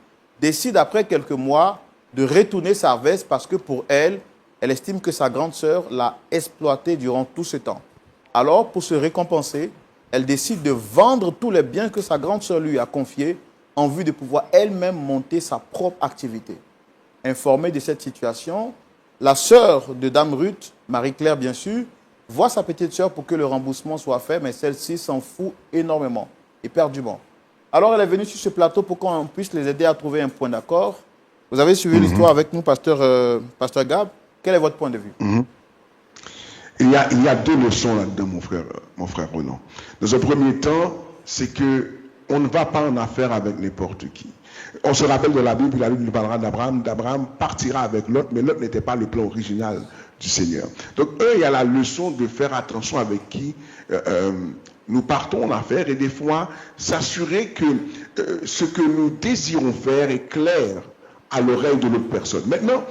décide après quelques mois de retourner sa veste parce que pour elle, elle estime que sa grande sœur l'a exploitée durant tout ce temps. Alors, pour se récompenser, elle décide de vendre tous les biens que sa grande sœur lui a confiés en vue de pouvoir elle-même monter sa propre activité. Informée de cette situation, la sœur de Dame Ruth, Marie-Claire bien sûr, voit sa petite sœur pour que le remboursement soit fait, mais celle-ci s'en fout énormément, éperdument. Alors elle est venue sur ce plateau pour qu'on puisse les aider à trouver un point d'accord. Vous avez suivi l'histoire avec nous, pasteur Gab. Quel est votre point de vue? Il y a 2 leçons là-dedans, mon frère Roland. Dans un premier temps, c'est que on ne va pas en affaire avec n'importe qui. On se rappelle de la Bible nous parlera d'Abraham. D'Abraham partira avec Lot, mais Lot n'était pas le plan original du Seigneur. Donc, il y a la leçon de faire attention avec qui nous partons en affaire et des fois s'assurer que ce que nous désirons faire est clair à l'oreille de l'autre personne. Maintenant,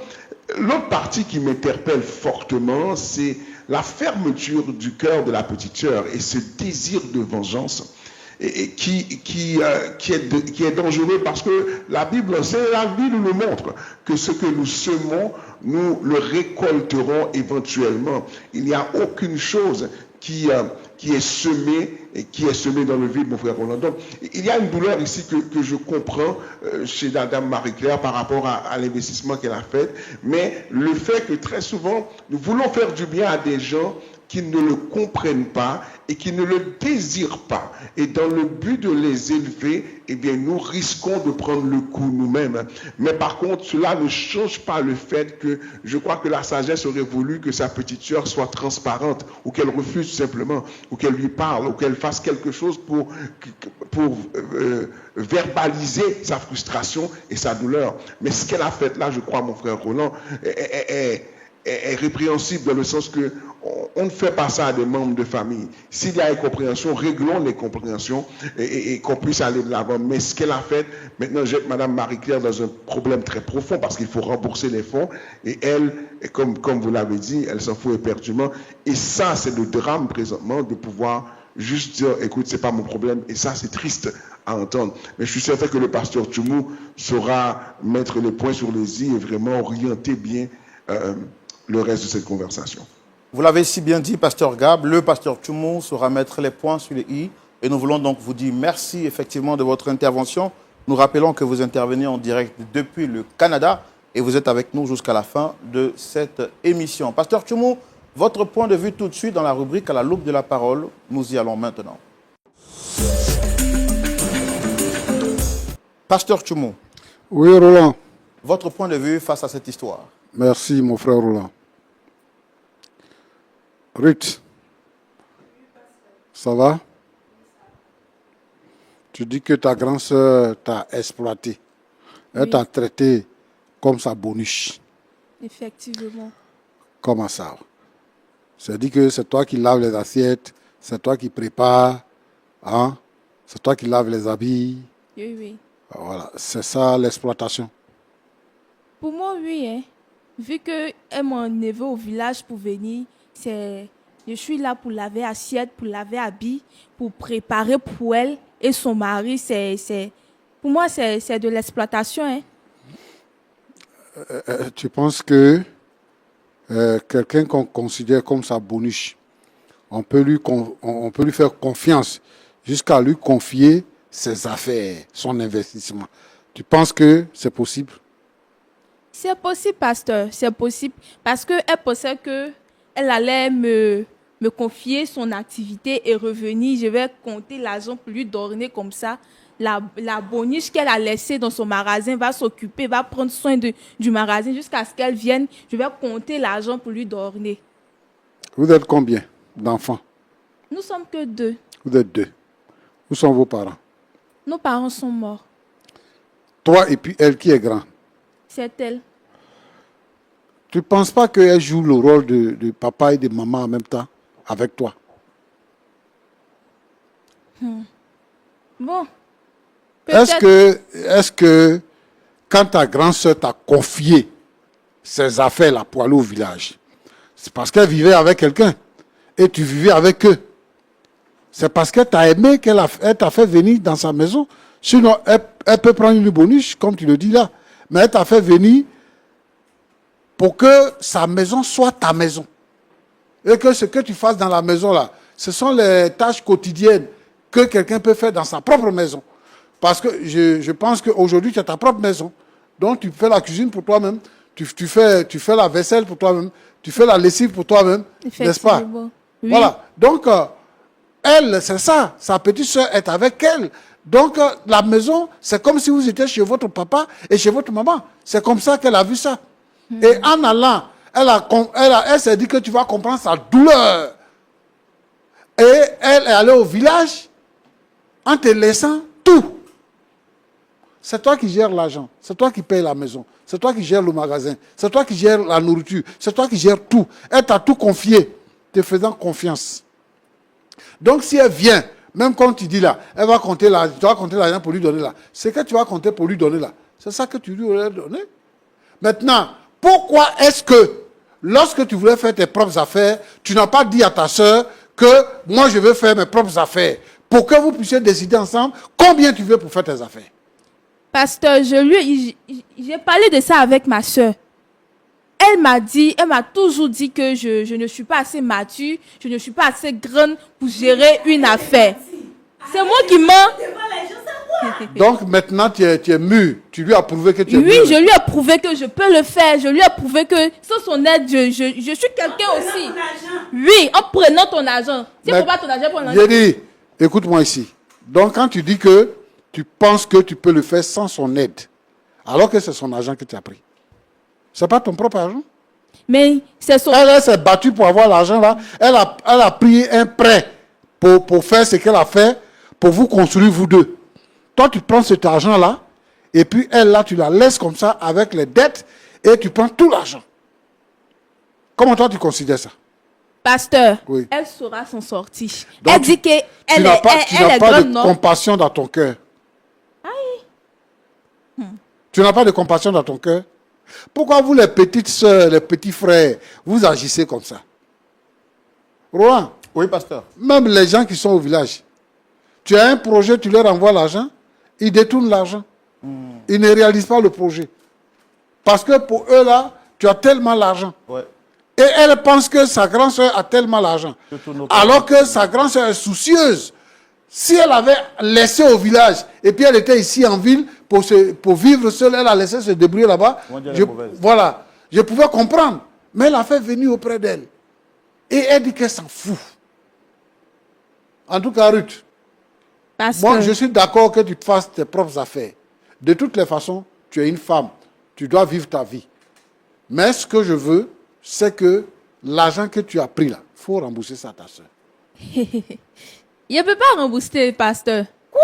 l'autre partie qui m'interpelle fortement, c'est la fermeture du cœur de la petite sœur et ce désir de vengeance et qui est dangereux parce que la Bible nous montre que ce que nous semons, nous le récolterons éventuellement. Il n'y a aucune chose qui est semée dans le vide, mon frère Roland. Donc, il y a une douleur ici que je comprends chez Dame Marie-Claire par rapport à l'investissement qu'elle a fait, mais le fait que très souvent, nous voulons faire du bien à des gens qui ne le comprennent pas et qui ne le désirent pas. Et dans le but de les élever, eh bien, nous risquons de prendre le coup nous-mêmes. Mais par contre, cela ne change pas le fait que je crois que la sagesse aurait voulu que sa petite sœur soit transparente ou qu'elle refuse simplement, ou qu'elle lui parle, ou qu'elle fasse quelque chose pour verbaliser sa frustration et sa douleur. Mais ce qu'elle a fait là, je crois, mon frère Roland, est répréhensible dans le sens que on ne fait pas ça à des membres de famille. S'il y a incompréhension, réglons les compréhensions et qu'on puisse aller de l'avant. Mais ce qu'elle a fait, maintenant jette Madame Marie-Claire dans un problème très profond parce qu'il faut rembourser les fonds et elle, comme vous l'avez dit, elle s'en fout éperdument. Et ça, c'est le drame présentement de pouvoir juste dire, écoute, c'est pas mon problème. Et ça, c'est triste à entendre. Mais je suis certain que le pasteur Tchoumou saura mettre les points sur les i et vraiment orienter bien le reste de cette conversation. Vous l'avez si bien dit, pasteur Gab, le pasteur Tchoumou saura mettre les points sur les i. Et nous voulons donc vous dire merci effectivement de votre intervention. Nous rappelons que vous intervenez en direct depuis le Canada et vous êtes avec nous jusqu'à la fin de cette émission. Pasteur Tchoumou, votre point de vue tout de suite dans la rubrique à la loupe de la parole. Nous y allons maintenant. Pasteur Tchoumou. Oui, Roland. Votre point de vue face à cette histoire. Merci, mon frère Roland. Ruth, ça va? Tu dis que ta grande sœur t'a exploité. Elle t'a traité comme sa boniche. Effectivement. Comment ça? C'est-à-dire que c'est toi qui laves les assiettes, c'est toi qui prépares, hein? C'est toi qui laves les habits. Oui, oui. Voilà, c'est ça l'exploitation. Pour moi, oui. Hein. Vu qu'elle m'a enlevé au village pour venir, je suis là pour laver assiette, pour laver habits, pour préparer pour elle et son mari. Pour moi, c'est de l'exploitation. Hein. Tu penses que quelqu'un qu'on considère comme sa boniche, on peut lui faire confiance jusqu'à lui confier ses affaires, son investissement. Tu penses que c'est possible? C'est possible, pasteur, c'est possible. Parce qu'elle pensait qu'elle allait me confier son activité et revenir. Je vais compter l'argent pour lui donner comme ça. La boniche qu'elle a laissée dans son magasin va s'occuper, va prendre soin du magasin jusqu'à ce qu'elle vienne. Je vais compter l'argent pour lui donner. Vous êtes combien d'enfants? Nous sommes que 2. Vous êtes 2. Où sont vos parents? Nos parents sont morts. Toi et puis elle qui est grande. C'est elle. Tu ne penses pas qu'elle joue le rôle de papa et de maman en même temps avec toi? Bon. Est-ce que quand ta grande soeur t'a confié ses affaires là pour aller au village, c'est parce qu'elle vivait avec quelqu'un et tu vivais avec eux? C'est parce qu'elle t'a aimé qu'elle t'a fait venir dans sa maison. Sinon, elle peut prendre une boniche, comme tu le dis là. Mais elle t'a fait venir pour que sa maison soit ta maison. Et que ce que tu fasses dans la maison là, ce sont les tâches quotidiennes que quelqu'un peut faire dans sa propre maison. Parce que je pense qu'aujourd'hui, tu as ta propre maison. Donc, tu fais la cuisine pour toi-même. Tu fais la vaisselle pour toi-même. Tu fais la lessive pour toi-même. N'est-ce pas? Oui. Voilà. Donc, elle, c'est ça. Sa petite soeur est avec elle. Donc, la maison, c'est comme si vous étiez chez votre papa et chez votre maman. C'est comme ça qu'elle a vu ça. Et en allant, elle s'est dit que tu vas comprendre sa douleur. Et elle est allée au village en te laissant tout. C'est toi qui gères l'argent. C'est toi qui payes la maison. C'est toi qui gères le magasin. C'est toi qui gères la nourriture. C'est toi qui gères tout. Elle t'a tout confié, te faisant confiance. Donc, si elle vient, même comme tu dis là, tu vas compter l'argent pour lui donner là. Ce que tu vas compter pour lui donner là, c'est ça que tu lui aurais donné. Maintenant, pourquoi est-ce que, lorsque tu voulais faire tes propres affaires, tu n'as pas dit à ta soeur que moi je veux faire mes propres affaires, pour que vous puissiez décider ensemble combien tu veux pour faire tes affaires? Pasteur, j'ai parlé de ça avec ma soeur. Elle m'a toujours dit que je ne suis pas assez mature, je ne suis pas assez grande pour gérer une affaire. C'est moi qui mens. Donc maintenant tu es mûr, tu lui as prouvé que tu es mûr. Oui, je lui ai prouvé que je peux le faire, je lui ai prouvé que sans son aide, je suis quelqu'un aussi. Oui, en prenant ton argent. Si on ne prend pas ton argent pour l'argent. J'ai dit, écoute-moi ici. Donc quand tu dis que tu penses que tu peux le faire sans son aide, alors que c'est son argent que tu as pris. C'est pas ton propre argent. Mais c'est son... Elle s'est battue pour avoir l'argent là. Elle a pris un prêt pour faire ce qu'elle a fait, pour vous construire vous deux. Toi, tu prends cet argent là, et puis elle là, tu la laisses comme ça avec les dettes, et tu prends tout l'argent. Comment toi tu considères ça? Pasteur, oui. Elle saura s'en sortir. Donc, elle dit qu'elle tu n'as pas de non? compassion dans ton cœur. Tu n'as pas de compassion dans ton cœur? Pourquoi vous, les petites sœurs, les petits frères, vous agissez comme ça? Roland? Oui, pasteur. Même les gens qui sont au village, tu as un projet, tu leur envoies l'argent, ils détournent l'argent. Ils ne réalisent pas le projet. Parce que pour eux là, tu as tellement l'argent. Ouais. Et elle pense que sa grande sœur a tellement l'argent. Alors que sa grande sœur est soucieuse. Si elle avait laissé au village, et puis elle était ici en ville, pour vivre seule, elle a laissé se débrouiller là-bas. Voilà, je pouvais comprendre. Mais elle a fait venir auprès d'elle. Et elle dit qu'elle s'en fout. En tout cas, Ruth, moi je suis d'accord que tu fasses tes propres affaires. De toutes les façons, tu es une femme. Tu dois vivre ta vie. Mais ce que je veux, c'est que l'argent que tu as pris là, il faut rembourser ça à ta soeur. Il ne peut pas rembourser, pasteur. Quoi?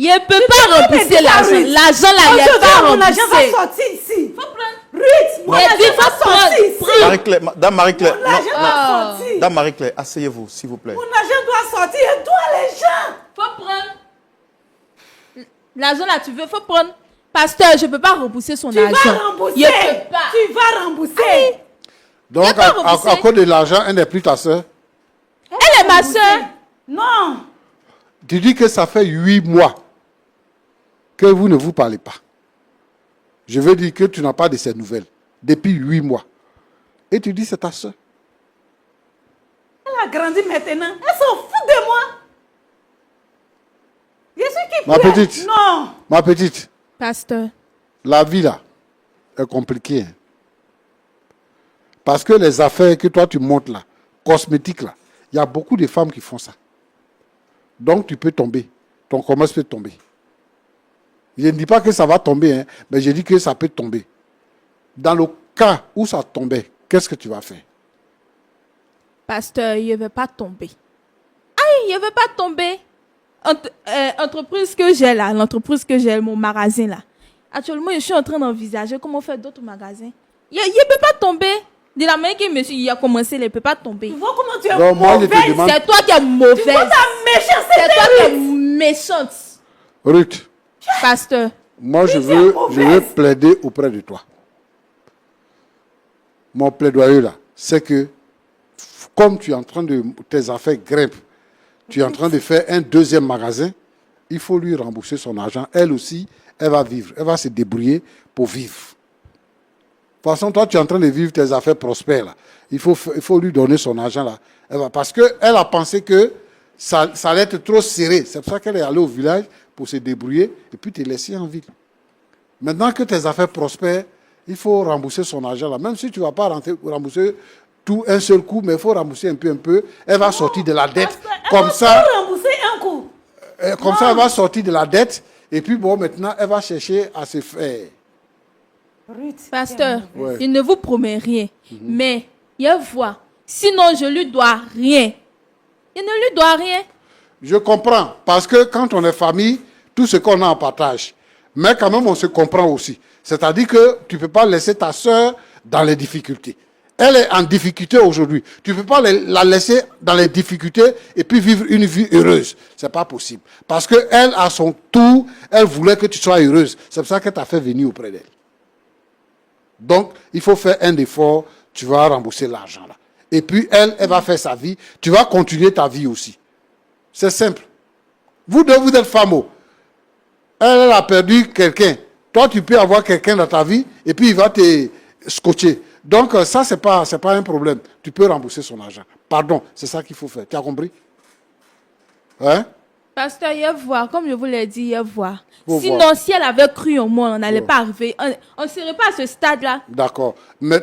Je ne peux pas rembourser l'argent. L'argent là, il n'est pas Mon argent va remboursé. sortir ici. Faut prendre. Ruth, mon Mais argent dis, va faut sortir prendre, ici. Marie-Claire, Dame Marie-Claire, Mon argent va sortir. Dame Marie-Claire, asseyez-vous, s'il vous plaît. Mon argent doit sortir. Et toi, les gens. Faut prendre. L'argent là, tu veux, faut prendre. Pasteur, je ne peux pas rembourser son Tu argent. vas rembourser. Je ne peux pas. Tu vas rembourser. Allez. Donc, Y a pas remboursé. à cause de l'argent, elle n'est plus ta soeur. Elle est ma soeur. Non. Tu dis que ça fait 8 mois que vous ne vous parlez pas. Je veux dire que tu n'as pas de ces nouvelles. Depuis 8 mois. Et tu dis c'est ta soeur. Elle a grandi maintenant. Elle s'en fout de moi. Je suis qui Ma plaît. petite. Non. Ma petite, Pasteur. la vie là est compliquée. Hein. Parce que les affaires que toi tu montes là, cosmétiques là, il y a beaucoup de femmes qui font ça. Donc tu peux tomber. Ton commerce peut tomber. Je ne dis pas que ça va tomber, hein, mais je dis que ça peut tomber. Dans le cas où ça tombait, qu'est-ce que tu vas faire? Pasteur, il ne veut pas tomber. Aïe, il ne veut pas tomber. Entreprise que j'ai là, l'entreprise que j'ai, mon magasin là. Actuellement, je suis en train d'envisager comment faire d'autres magasins. Il ne peut pas tomber. De la manière que monsieur il a commencé, il ne peut pas tomber. Tu vois comment tu es Donc, moi, je te mauvaise. demande- C'est toi qui es mauvaise. Tu vois ta méchanceté. C'est toi qui es Ruth. méchante. Ruth, Pasteur. moi je Tu es veux mauvaise. plaider auprès de toi. Mon plaidoyer là, c'est que comme tu es en train de, tes affaires grimpent, tu es en train de faire un deuxième magasin, il faut lui rembourser son argent. Elle aussi, elle va vivre, elle va se débrouiller pour vivre. De toute façon, toi, tu es en train de vivre tes affaires prospères là. Il faut lui donner son argent là. Parce qu'elle a pensé que ça allait être trop serré. C'est pour ça qu'elle est allée au village pour se débrouiller et puis te laisser en ville. Maintenant que tes affaires prospèrent, il faut rembourser son argent là. Même si tu ne vas pas rembourser tout un seul coup, mais il faut rembourser un peu. Elle va sortir de la dette. Comme ça, rembourser un coup. comme ça, elle va sortir de la dette. Et puis bon, maintenant, elle va chercher à se faire. Ruth, Pasteur, Ouais. je ne vous promets rien. Mais, il voit. Sinon, je lui dois rien. Je ne lui dois rien. Je comprends. Parce que quand on est famille, tout ce qu'on a en partage. Mais quand même, on se comprend aussi. C'est-à-dire que tu ne peux pas laisser ta soeur dans les difficultés. Elle est en difficulté aujourd'hui. Tu ne peux pas la laisser dans les difficultés et puis vivre une vie heureuse. Ce n'est pas possible. Parce qu'elle, à son tour, elle voulait que tu sois heureuse. C'est pour ça qu'elle t'a fait venir auprès d'elle. Donc, il faut faire un effort. Tu vas rembourser l'argent là. Et puis, elle va faire sa vie. Tu vas continuer ta vie aussi. C'est simple. Vous deux, vous êtes fameux. Elle a perdu quelqu'un. Toi, tu peux avoir quelqu'un dans ta vie et puis il va te scotcher. Donc, ça, c'est pas un problème. Tu peux rembourser son argent. Pardon, c'est ça qu'il faut faire. Tu as compris? Hein? Pasteur, il voit. Comme je vous l'ai dit, il voit. Faut Sinon, voir. si elle avait cru en moi, on n'allait pas arriver. On ne serait pas à ce stade-là. D'accord. Mais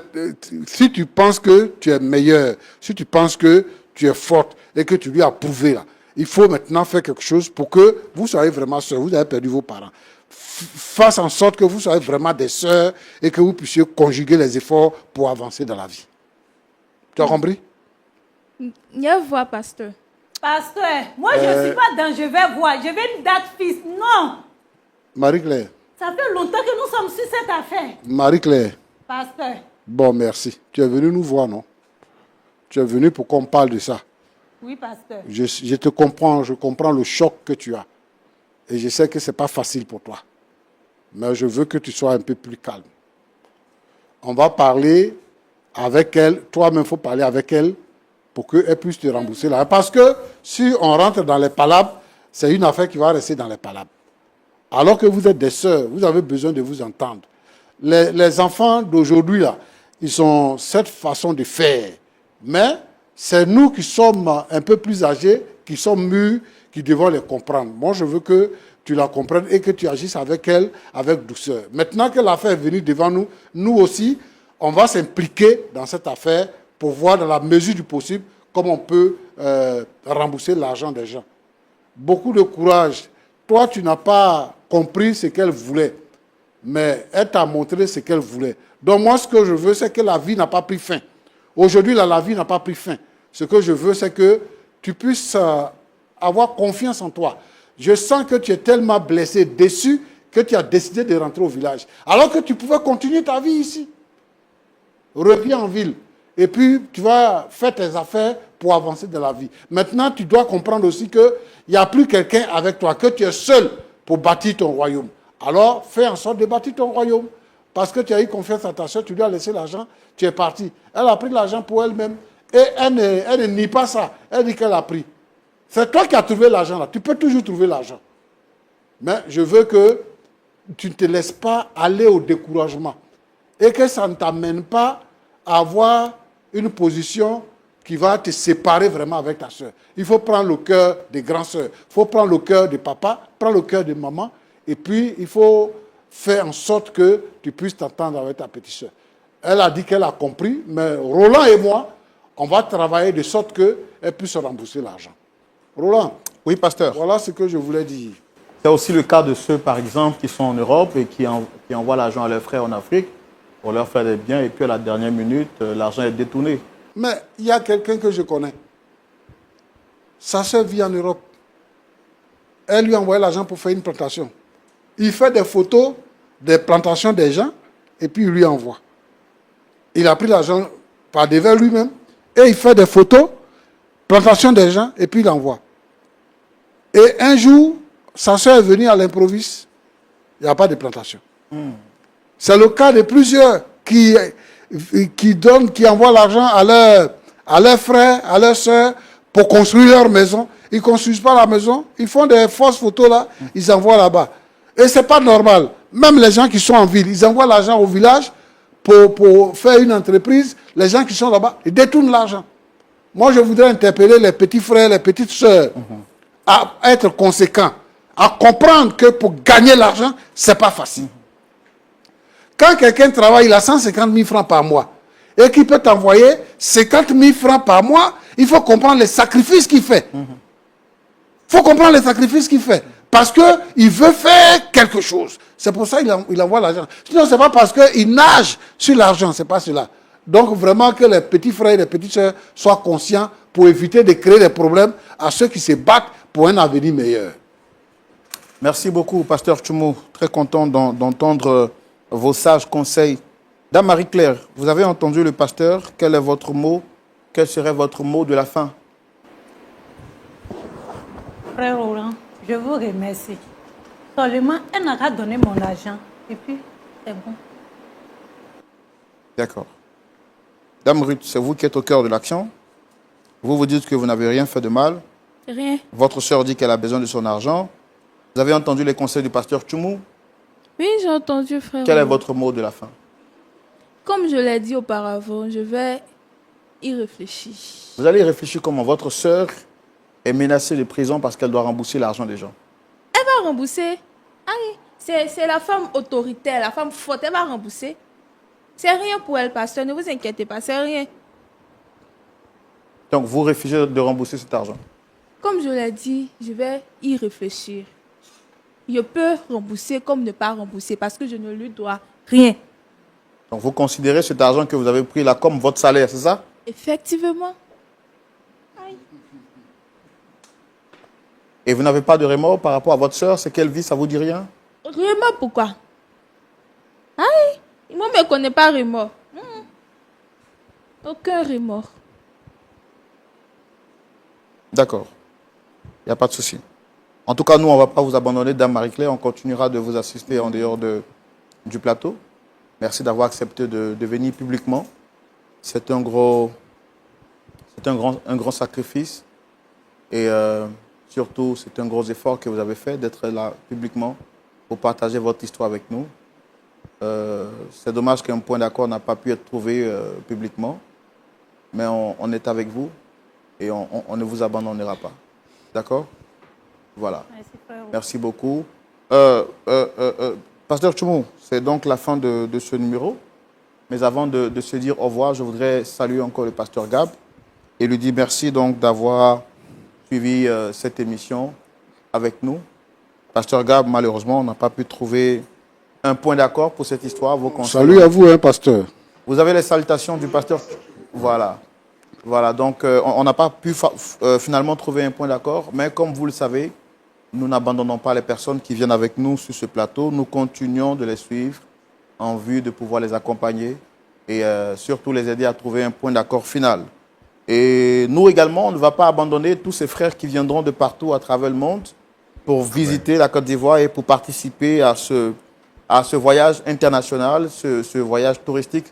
si tu penses que tu es meilleur, si tu penses que tu es forte et que tu lui as prouvé là, il faut maintenant faire quelque chose pour que vous soyez vraiment sœurs. Vous avez perdu vos parents. Fasse en sorte que vous soyez vraiment des sœurs et que vous puissiez conjuguer les efforts pour avancer dans la vie. Tu as compris? Il voit, pasteur. Pasteur, moi je ne suis pas dans je vais voir. Je vais une date fixe. Non. Marie-Claire. Ça fait longtemps que nous sommes sur cette affaire. Marie-Claire. Pasteur. Bon, merci. Tu es venu nous voir, non? Tu es venu pour qu'on parle de ça. Oui, pasteur. Je te comprends, je comprends le choc que tu as. Et je sais que ce n'est pas facile pour toi. Mais je veux que tu sois un peu plus calme. On va parler avec elle. Toi-même, il faut parler avec elle pour qu'elle puisse te rembourser là. Parce que si on rentre dans les palabres, c'est une affaire qui va rester dans les palabres. Alors que vous êtes des sœurs, vous avez besoin de vous entendre. Les enfants d'aujourd'hui, là, ils ont cette façon de faire. Mais c'est nous qui sommes un peu plus âgés, qui sommes mûrs, qui devons les comprendre. Moi, je veux que tu la comprennes et que tu agisses avec elle, avec douceur. Maintenant que l'affaire est venue devant nous, nous aussi, on va s'impliquer dans cette affaire pour voir dans la mesure du possible comment on peut rembourser l'argent des gens. Beaucoup de courage. Toi, tu n'as pas compris ce qu'elle voulait, mais elle t'a montré ce qu'elle voulait. Donc moi, ce que je veux, c'est que la vie n'a pas pris fin. Aujourd'hui, la vie n'a pas pris fin. Ce que je veux, c'est que tu puisses avoir confiance en toi. je sens que tu es tellement blessé, déçu, que tu as décidé de rentrer au village. Alors que tu pouvais continuer ta vie ici. Reviens en ville. Et puis, tu vas faire tes affaires pour avancer dans la vie. Maintenant, tu dois comprendre aussi qu'il n'y a plus quelqu'un avec toi, que tu es seul pour bâtir ton royaume. Alors, fais en sorte de bâtir ton royaume. Parce que tu as eu confiance à ta soeur, tu lui as laissé l'argent, tu es parti. Elle a pris l'argent pour elle-même. Et elle ne nie pas ça. Elle dit qu'elle a pris. C'est toi qui as trouvé l'argent là. Tu peux toujours trouver l'argent. Mais je veux que tu ne te laisses pas aller au découragement. Et que ça ne t'amène pas à avoir une position qui va te séparer vraiment avec ta soeur. Il faut prendre le cœur des grands soeurs. Il faut prendre le cœur de papa, prendre le cœur de maman. Et puis, il faut faire en sorte que tu puisses t'entendre avec ta petite soeur. Elle a dit qu'elle a compris, mais Roland et moi, on va travailler de sorte qu'elle puisse rembourser l'argent. Roland. Oui, pasteur. Voilà ce que je voulais dire. C'est aussi le cas de ceux, par exemple, qui sont en Europe et qui envoient l'argent à leurs frères en Afrique pour leur faire des biens et puis à la dernière minute, l'argent est détourné. Mais il y a quelqu'un que je connais. Sa soeur vit en Europe. Elle lui a envoyé l'argent pour faire une plantation. Il fait des photos des plantations des gens et puis il lui envoie. Il a pris l'argent par devers lui-même et il fait des photos, plantation des gens et puis il envoie. Et un jour, sa soeur est venue à l'improviste. Il n'y a pas de plantation. C'est le cas de plusieurs qui envoient l'argent à leurs frères, à leurs soeurs pour construire leur maison. Ils ne construisent pas la maison. Ils font des fausses photos là. Ils envoient là-bas. Et ce n'est pas normal. Même les gens qui sont en ville, ils envoient l'argent au village pour faire une entreprise. Les gens qui sont là-bas, ils détournent l'argent. Moi, je voudrais interpeller les petits frères, les petites sœurs à être conséquents, à comprendre que pour gagner l'argent, ce n'est pas facile. Quand quelqu'un travaille, il a 150 000 francs par mois et qu'il peut t'envoyer 50 000 francs par mois, il faut comprendre les sacrifices qu'il fait. Il faut comprendre les sacrifices qu'il fait. Parce qu'il veut faire quelque chose. C'est pour ça qu'il envoie l'argent. Sinon, ce n'est pas parce qu'il nage sur l'argent, ce n'est pas cela. Donc, vraiment que les petits frères et les petites sœurs soient conscients pour éviter de créer des problèmes à ceux qui se battent pour un avenir meilleur. Merci beaucoup, pasteur Tchoumou. Très content d'entendre vos sages conseils. Dame Marie-Claire, vous avez entendu le pasteur. Quel est votre mot? Quel serait votre mot de la fin? Frère Roland, je vous remercie. Seulement, elle n'a qu'à donner mon argent. Et puis, c'est bon. D'accord. Dame Ruth, c'est vous qui êtes au cœur de l'action. Vous vous dites que vous n'avez rien fait de mal. Rien. Votre sœur dit qu'elle a besoin de son argent. Vous avez entendu les conseils du pasteur Tchoumou. Oui, j'ai entendu, frère. Quel est votre mot de la fin? Comme je l'ai dit auparavant, je vais y réfléchir. Vous allez réfléchir comment votre sœur est menacée de prison parce qu'elle doit rembourser l'argent des gens. Elle va rembourser. Ah oui, c'est la femme autoritaire, la femme forte, elle va rembourser. C'est rien pour elle, pasteur, ne vous inquiétez pas, c'est rien. Donc, vous refusez de rembourser cet argent? Comme je l'ai dit, je vais y réfléchir. Je peux rembourser comme ne pas rembourser parce que je ne lui dois rien. Donc, vous considérez cet argent que vous avez pris là comme votre salaire, c'est ça? Effectivement. Aïe. Et vous n'avez pas de remords par rapport à votre sœur? C'est qu'elle vit, ça vous dit rien? Remords pourquoi? Aïe, moi je ne connais pas remords. Aucun remords. D'accord. Il n'y a pas de souci. En tout cas, nous, on ne va pas vous abandonner, Dame Marie-Claire. On continuera de vous assister en dehors du plateau. Merci d'avoir accepté de venir publiquement. C'est un grand sacrifice. Et surtout, c'est un gros effort que vous avez fait d'être là publiquement pour partager votre histoire avec nous. C'est dommage qu'un point d'accord n'a pas pu être trouvé publiquement. Mais on est avec vous et on ne vous abandonnera pas. D'accord? Voilà. Merci, frère. Merci beaucoup. Pasteur Tchoumou, c'est donc la fin de ce numéro. Mais avant de se dire au revoir, je voudrais saluer encore le pasteur Gab et lui dire merci donc d'avoir suivi cette émission avec nous. Pasteur Gab, malheureusement, on n'a pas pu trouver un point d'accord pour cette histoire. Salut à vous, hein, pasteur. Vous avez les salutations du pasteur. Voilà. Voilà, donc on n'a pas pu finalement trouver un point d'accord, mais comme vous le savez, nous n'abandonnons pas les personnes qui viennent avec nous sur ce plateau. Nous continuons de les suivre en vue de pouvoir les accompagner et surtout les aider à trouver un point d'accord final. Et nous également, on ne va pas abandonner tous ces frères qui viendront de partout à travers le monde pour visiter la Côte d'Ivoire et pour participer à ce voyage international, ce voyage touristique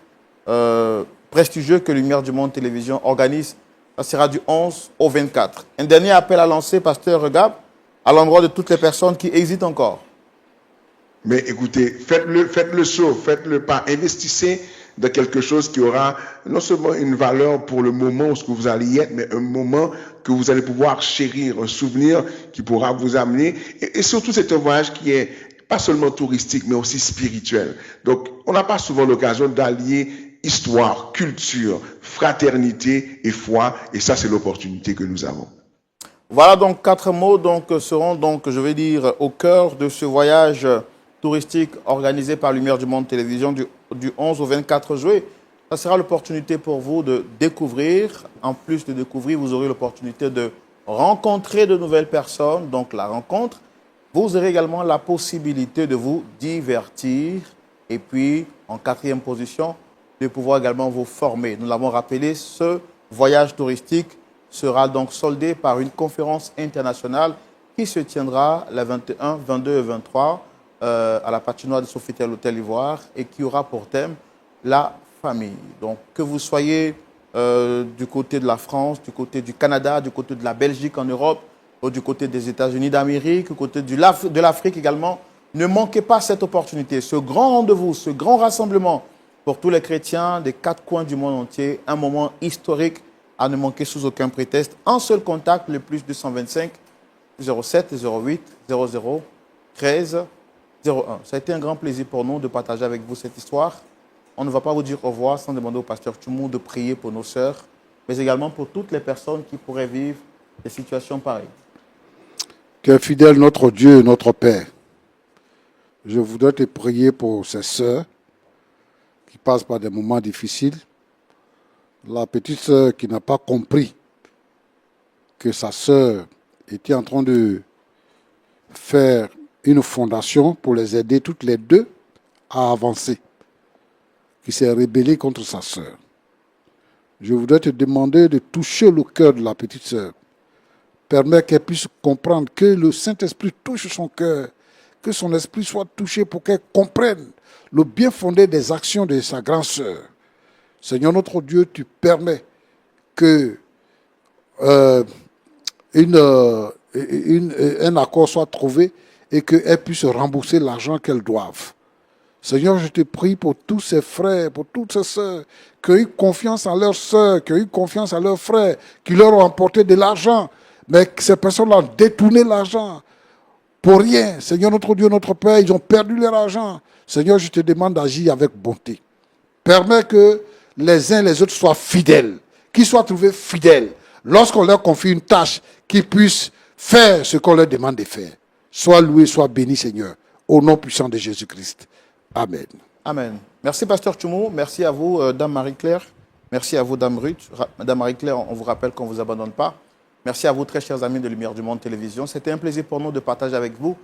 prestigieux que Lumière du Monde Télévision organise. Ça sera du 11 au 24. Un dernier appel à lancer, Pasteur Regab, à l'endroit de toutes les personnes qui hésitent encore. Mais écoutez, faites le saut, faites le pas, investissez dans quelque chose qui aura non seulement une valeur pour le moment où vous allez y être, mais un moment que vous allez pouvoir chérir, un souvenir qui pourra vous amener. Et surtout, c'est un voyage qui est pas seulement touristique, mais aussi spirituel. Donc, on n'a pas souvent l'occasion d'allier histoire, culture, fraternité et foi. Et ça, c'est l'opportunité que nous avons. Voilà donc 4 mots seront je vais dire, au cœur de ce voyage touristique organisé par Lumière du Monde Télévision du 11 au 24 juillet. Ça sera l'opportunité pour vous de découvrir. En plus de découvrir, vous aurez l'opportunité de rencontrer de nouvelles personnes. Donc la rencontre, vous aurez également la possibilité de vous divertir. Et puis, en 4e position, de pouvoir également vous former. Nous l'avons rappelé, ce voyage touristique sera donc soldé par une conférence internationale qui se tiendra les 21, 22 et 23 à la patinoire de Sofitel Hôtel Ivoire et qui aura pour thème la famille. Donc, que vous soyez du côté de la France, du côté du Canada, du côté de la Belgique en Europe, ou du côté des États-Unis d'Amérique, du côté de l'Afrique également, ne manquez pas cette opportunité, ce grand rendez-vous, ce grand rassemblement pour tous les chrétiens des 4 coins du monde entier, un moment historique à ne manquer sous aucun prétexte. Un seul contact, le plus 225 07 08 00 13 01. Ça a été un grand plaisir pour nous de partager avec vous cette histoire. On ne va pas vous dire au revoir sans demander au pasteur Tchoumou de prier pour nos sœurs, mais également pour toutes les personnes qui pourraient vivre des situations pareilles. Tu es fidèle, notre Dieu, notre Père. Je voudrais te prier pour ces sœurs qui passent par des moments difficiles. La petite sœur qui n'a pas compris que sa sœur était en train de faire une fondation pour les aider toutes les deux à avancer, qui s'est rébellée contre sa sœur. Je voudrais te demander de toucher le cœur de la petite sœur. Permets qu'elle puisse comprendre, que le Saint-Esprit touche son cœur, que son esprit soit touché pour qu'elle comprenne le bien fondé des actions de sa grande sœur. Seigneur notre Dieu, tu permets que un accord soit trouvé et qu'elle puisse rembourser l'argent qu'elle doive. Seigneur, je te prie pour tous ces frères, pour toutes ces sœurs qui ont eu confiance en leurs sœurs, qui ont eu confiance en leurs frères, qui leur ont apporté de l'argent, mais que ces personnes-là ont détourné l'argent pour rien. Seigneur notre Dieu, notre Père, ils ont perdu leur argent. Seigneur, je te demande d'agir avec bonté. Permets que les uns et les autres soient fidèles, qu'ils soient trouvés fidèles. Lorsqu'on leur confie une tâche, qu'ils puissent faire ce qu'on leur demande de faire. Sois loué, sois béni, Seigneur, au nom puissant de Jésus-Christ. Amen. Amen. Merci, Pasteur Tchoumou. Merci à vous, Dame Marie-Claire. Merci à vous, Dame Ruth. Madame Marie-Claire, on vous rappelle qu'on ne vous abandonne pas. Merci à vous, très chers amis de Lumière du Monde Télévision. C'était un plaisir pour nous de partager avec vous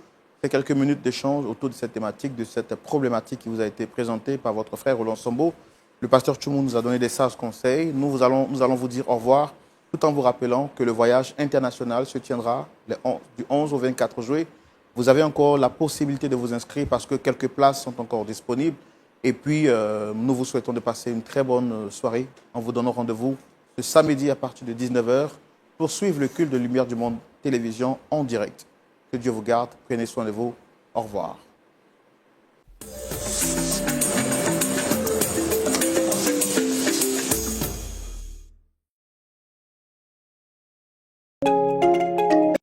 ces quelques minutes d'échange autour de cette thématique, de cette problématique qui vous a été présentée par votre frère Roland Sombo. Le pasteur Tchoumou nous a donné des sages conseils. Nous allons vous dire au revoir, tout en vous rappelant que le voyage international se tiendra du 11 au 24 juillet. Vous avez encore la possibilité de vous inscrire parce que quelques places sont encore disponibles. Et puis, nous vous souhaitons de passer une très bonne soirée en vous donnant rendez-vous ce samedi à partir de 19h pour suivre le culte de Lumière du Monde Télévision en direct. Que Dieu vous garde, prenez soin de vous. Au revoir.